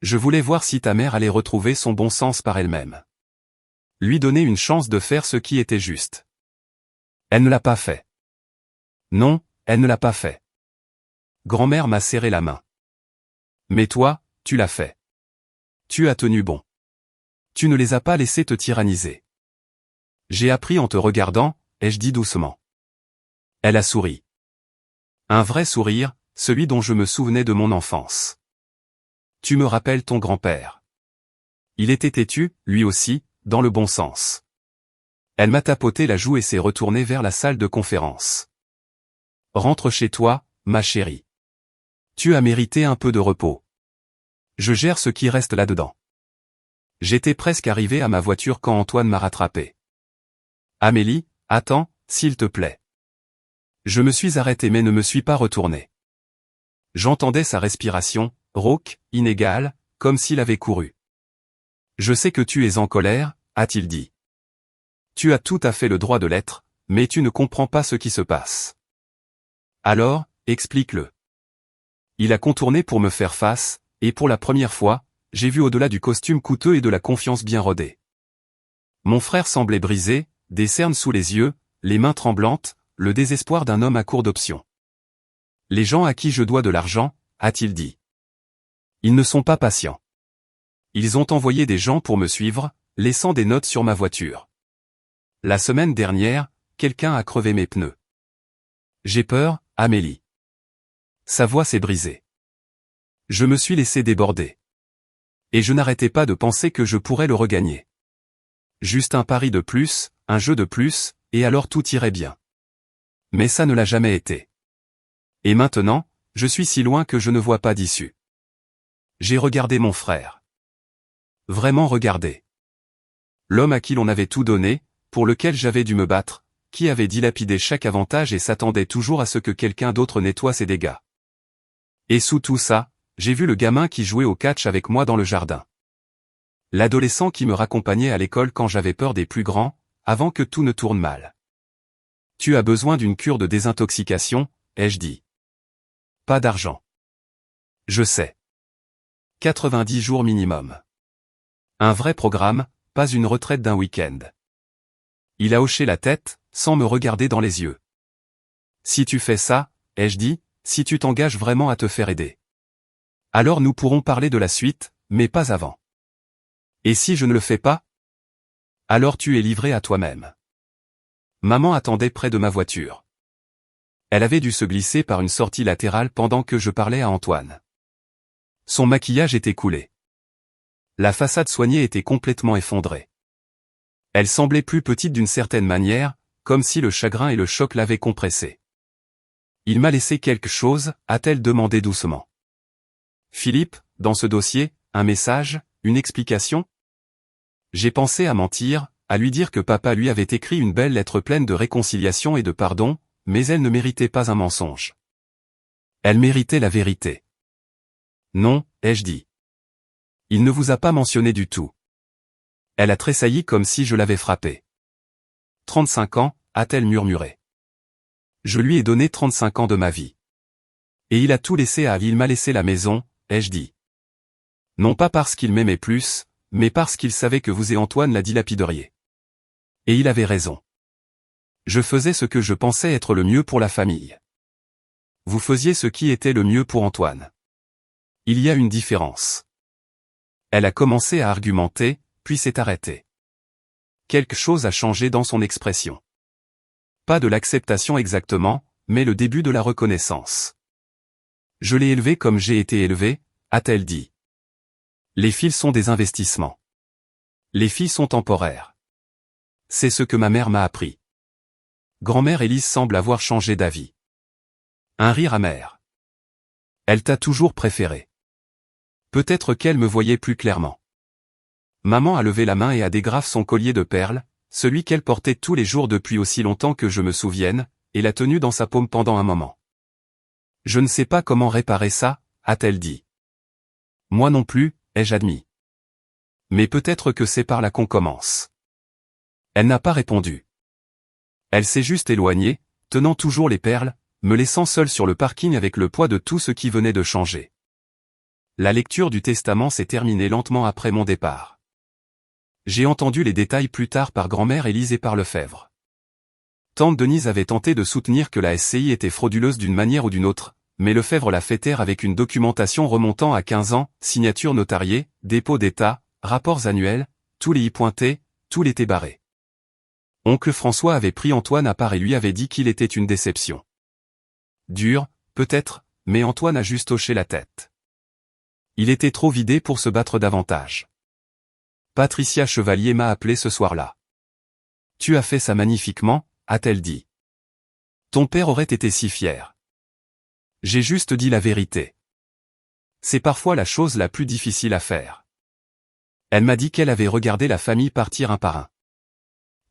Je voulais voir si ta mère allait retrouver son bon sens par elle-même. Lui donner une chance de faire ce qui était juste. Elle ne l'a pas fait. Non, elle ne l'a pas fait. Grand-mère m'a serré la main. Mais toi, tu l'as fait. Tu as tenu bon. Tu ne les as pas laissés te tyranniser. J'ai appris en te regardant, ai-je dit doucement. Elle a souri. Un vrai sourire, celui dont je me souvenais de mon enfance. Tu me rappelles ton grand-père. Il était têtu, lui aussi, dans le bon sens. Elle m'a tapoté la joue et s'est retournée vers la salle de conférence. Rentre chez toi, ma chérie. Tu as mérité un peu de repos. Je gère ce qui reste là-dedans. J'étais presque arrivé à ma voiture quand Antoine m'a rattrapé. Amélie, attends, s'il te plaît. Je me suis arrêté mais ne me suis pas retourné. J'entendais sa respiration, rauque, inégale, comme s'il avait couru. Je sais que tu es en colère, a-t-il dit. Tu as tout à fait le droit de l'être, mais tu ne comprends pas ce qui se passe. Alors, explique-le. Il a contourné pour me faire face, et pour la première fois, j'ai vu au-delà du costume coûteux et de la confiance bien rodée. Mon frère semblait brisé, des cernes sous les yeux, les mains tremblantes, le désespoir d'un homme à court d'options. Les gens à qui je dois de l'argent, a-t-il dit. Ils ne sont pas patients. Ils ont envoyé des gens pour me suivre, laissant des notes sur ma voiture. La semaine dernière, quelqu'un a crevé mes pneus. J'ai peur, Amélie. Sa voix s'est brisée. Je me suis laissé déborder. Et je n'arrêtais pas de penser que je pourrais le regagner. Juste un pari de plus, un jeu de plus, et alors tout irait bien. Mais ça ne l'a jamais été. Et maintenant, je suis si loin que je ne vois pas d'issue. J'ai regardé mon frère. Vraiment regardé. L'homme à qui l'on avait tout donné, pour lequel j'avais dû me battre, qui avait dilapidé chaque avantage et s'attendait toujours à ce que quelqu'un d'autre nettoie ses dégâts. Et sous tout ça, j'ai vu le gamin qui jouait au catch avec moi dans le jardin. L'adolescent qui me raccompagnait à l'école quand j'avais peur des plus grands, avant que tout ne tourne mal. Tu as besoin d'une cure de désintoxication, ai-je dit. Pas d'argent. Je sais. 90 jours minimum. Un vrai programme, pas une retraite d'un week-end. Il a hoché la tête, sans me regarder dans les yeux. Si tu fais ça, ai-je dit, si tu t'engages vraiment à te faire aider. Alors nous pourrons parler de la suite, mais pas avant. Et si je ne le fais pas? Alors tu es livré à toi-même. Maman attendait près de ma voiture. Elle avait dû se glisser par une sortie latérale pendant que je parlais à Antoine. Son maquillage était coulé. La façade soignée était complètement effondrée. Elle semblait plus petite d'une certaine manière, comme si le chagrin et le choc l'avaient compressée. Il m'a laissé quelque chose, a-t-elle demandé doucement. Philippe, dans ce dossier, un message, une explication? J'ai pensé à mentir, à lui dire que papa lui avait écrit une belle lettre pleine de réconciliation et de pardon, mais elle ne méritait pas un mensonge. Elle méritait la vérité. Non, ai-je dit. Il ne vous a pas mentionné du tout. Elle a tressailli comme si je l'avais frappée. 35 ans, a-t-elle murmuré. Je lui ai donné 35 ans de ma vie. Et il a tout laissé il m'a laissé la maison, ai-je dit. Non pas parce qu'il m'aimait plus, mais parce qu'il savait que vous et Antoine la dilapideriez. Et il avait raison. Je faisais ce que je pensais être le mieux pour la famille. Vous faisiez ce qui était le mieux pour Antoine. Il y a une différence. Elle a commencé à argumenter, puis s'est arrêtée. Quelque chose a changé dans son expression. Pas de l'acceptation exactement, mais le début de la reconnaissance. Je l'ai élevé comme j'ai été élevé, a-t-elle dit. Les filles sont des investissements. Les filles sont temporaires. C'est ce que ma mère m'a appris. Grand-mère Élise semble avoir changé d'avis. Un rire amer. Elle t'a toujours préféré. Peut-être qu'elle me voyait plus clairement. Maman a levé la main et a dégrafé son collier de perles, celui qu'elle portait tous les jours depuis aussi longtemps que je me souvienne, et l'a tenu dans sa paume pendant un moment. Je ne sais pas comment réparer ça, a-t-elle dit. Moi non plus, ai-je admis. Mais peut-être que c'est par là qu'on commence. Elle n'a pas répondu. Elle s'est juste éloignée, tenant toujours les perles, me laissant seul sur le parking avec le poids de tout ce qui venait de changer. La lecture du testament s'est terminée lentement après mon départ. J'ai entendu les détails plus tard par grand-mère Élise et par Lefebvre. Tante Denise avait tenté de soutenir que la SCI était frauduleuse d'une manière ou d'une autre, mais Lefebvre l'a fait taire avec une documentation remontant à 15 ans, signature notariée, dépôt d'état, rapports annuels, tous les y pointés, tout l'était barré. Oncle François avait pris Antoine à part et lui avait dit qu'il était une déception. Dur, peut-être, mais Antoine a juste hoché la tête. Il était trop vidé pour se battre davantage. Patricia Chevalier m'a appelé ce soir-là. Tu as fait ça magnifiquement, a-t-elle dit. Ton père aurait été si fier. J'ai juste dit la vérité. C'est parfois la chose la plus difficile à faire. Elle m'a dit qu'elle avait regardé la famille partir un par un.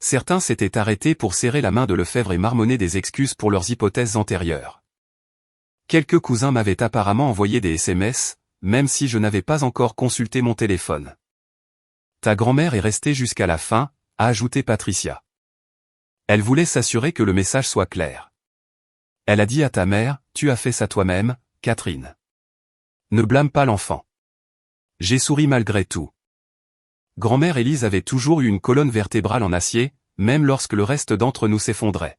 Certains s'étaient arrêtés pour serrer la main de Lefebvre et marmonner des excuses pour leurs hypothèses antérieures. Quelques cousins m'avaient apparemment envoyé des SMS, même si je n'avais pas encore consulté mon téléphone. Ta grand-mère est restée jusqu'à la fin, a ajouté Patricia. Elle voulait s'assurer que le message soit clair. Elle a dit à ta mère, tu as fait ça toi-même, Catherine. Ne blâme pas l'enfant. J'ai souri malgré tout. Grand-mère Élise avait toujours eu une colonne vertébrale en acier, même lorsque le reste d'entre nous s'effondrait.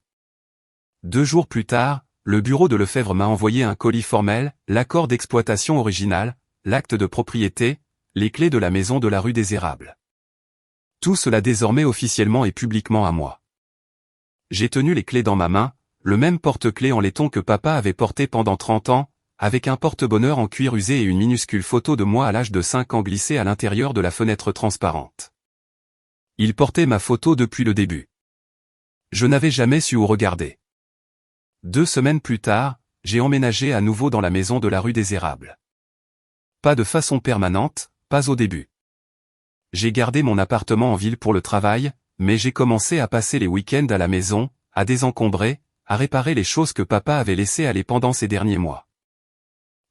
2 jours plus tard, le bureau de Lefebvre m'a envoyé un colis formel, l'accord d'exploitation original, l'acte de propriété, les clés de la maison de la rue des Érables. Tout cela désormais officiellement et publiquement à moi. J'ai tenu les clés dans ma main, le même porte-clés en laiton que papa avait porté pendant 30 ans, avec un porte-bonheur en cuir usé et une minuscule photo de moi à l'âge de 5 ans glissée à l'intérieur de la fenêtre transparente. Il portait ma photo depuis le début. Je n'avais jamais su où regarder. 2 semaines plus tard, j'ai emménagé à nouveau dans la maison de la rue des Érables. Pas de façon permanente, pas au début. J'ai gardé mon appartement en ville pour le travail, mais j'ai commencé à passer les week-ends à la maison, à désencombrer, à réparer les choses que papa avait laissées aller pendant ces derniers mois.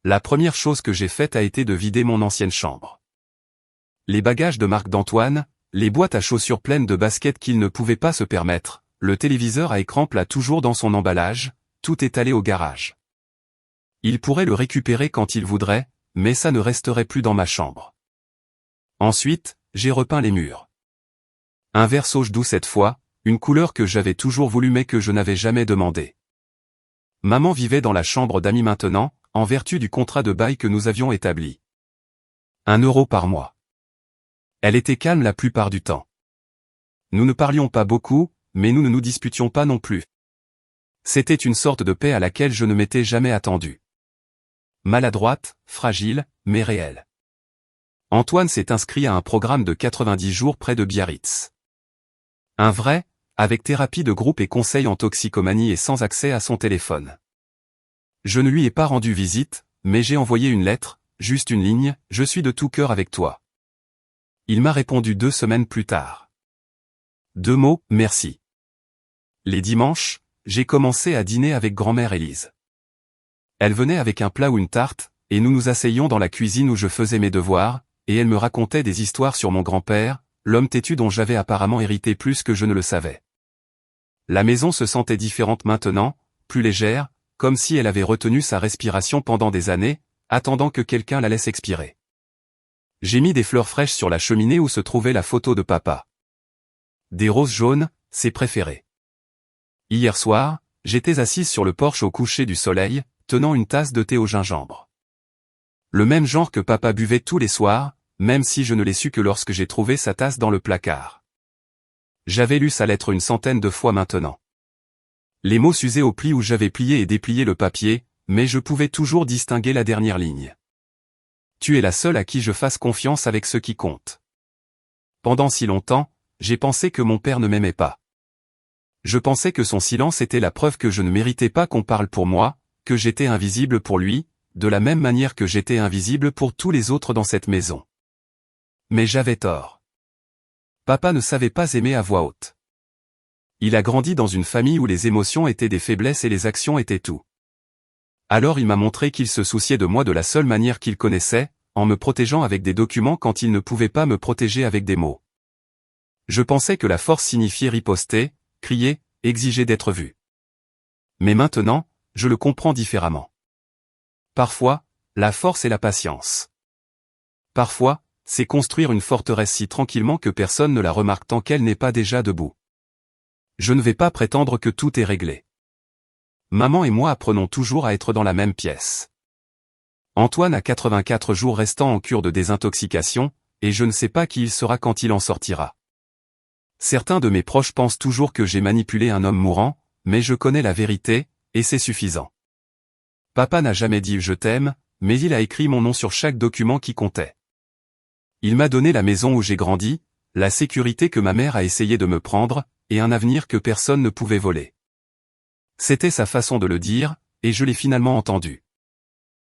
La première chose que j'ai faite a été de vider mon ancienne chambre. Les bagages de marque d'Antoine, les boîtes à chaussures pleines de baskets qu'il ne pouvait pas se permettre, le téléviseur à écran plat toujours dans son emballage, tout est allé au garage. Il pourrait le récupérer quand il voudrait, mais ça ne resterait plus dans ma chambre. Ensuite, j'ai repeint les murs. Un vert sauge doux cette fois, une couleur que j'avais toujours voulu mais que je n'avais jamais demandé. Maman vivait dans la chambre d'amis maintenant, en vertu du contrat de bail que nous avions établi. 1 euro par mois. Elle était calme la plupart du temps. Nous ne parlions pas beaucoup, mais nous ne nous disputions pas non plus. C'était une sorte de paix à laquelle je ne m'étais jamais attendu. Maladroite, fragile, mais réelle. Antoine s'est inscrit à un programme de 90 jours près de Biarritz. Un vrai, avec thérapie de groupe et conseils en toxicomanie et sans accès à son téléphone. Je ne lui ai pas rendu visite, mais j'ai envoyé une lettre, juste une ligne, je suis de tout cœur avec toi. Il m'a répondu 2 semaines plus tard. 2 mots, merci. Les dimanches, j'ai commencé à dîner avec grand-mère Élise. Elle venait avec un plat ou une tarte, et nous nous asseyions dans la cuisine où je faisais mes devoirs, et elle me racontait des histoires sur mon grand-père, l'homme têtu dont j'avais apparemment hérité plus que je ne le savais. La maison se sentait différente maintenant, plus légère, comme si elle avait retenu sa respiration pendant des années, attendant que quelqu'un la laisse expirer. J'ai mis des fleurs fraîches sur la cheminée où se trouvait la photo de papa. Des roses jaunes, ses préférées. Hier soir, j'étais assise sur le porche au coucher du soleil, tenant une tasse de thé au gingembre. Le même genre que papa buvait tous les soirs, même si je ne l'ai su que lorsque j'ai trouvé sa tasse dans le placard. J'avais lu sa lettre 100 de fois maintenant. Les mots s'usaient au pli où j'avais plié et déplié le papier, mais je pouvais toujours distinguer la dernière ligne. Tu es la seule à qui je fasse confiance avec ce qui compte. Pendant si longtemps, j'ai pensé que mon père ne m'aimait pas. Je pensais que son silence était la preuve que je ne méritais pas qu'on parle pour moi, que j'étais invisible pour lui, de la même manière que j'étais invisible pour tous les autres dans cette maison. Mais j'avais tort. Papa ne savait pas aimer à voix haute. Il a grandi dans une famille où les émotions étaient des faiblesses et les actions étaient tout. Alors il m'a montré qu'il se souciait de moi de la seule manière qu'il connaissait, en me protégeant avec des documents quand il ne pouvait pas me protéger avec des mots. Je pensais que la force signifiait riposter, crier, exiger d'être vu. Mais maintenant, je le comprends différemment. Parfois, la force est la patience. Parfois, c'est construire une forteresse si tranquillement que personne ne la remarque tant qu'elle n'est pas déjà debout. Je ne vais pas prétendre que tout est réglé. Maman et moi apprenons toujours à être dans la même pièce. Antoine a 84 jours restants en cure de désintoxication, et je ne sais pas qui il sera quand il en sortira. Certains de mes proches pensent toujours que j'ai manipulé un homme mourant, mais je connais la vérité, et c'est suffisant. Papa n'a jamais dit « je t'aime », mais il a écrit mon nom sur chaque document qui comptait. Il m'a donné la maison où j'ai grandi, la sécurité que ma mère a essayé de me prendre, et un avenir que personne ne pouvait voler. C'était sa façon de le dire, et je l'ai finalement entendu.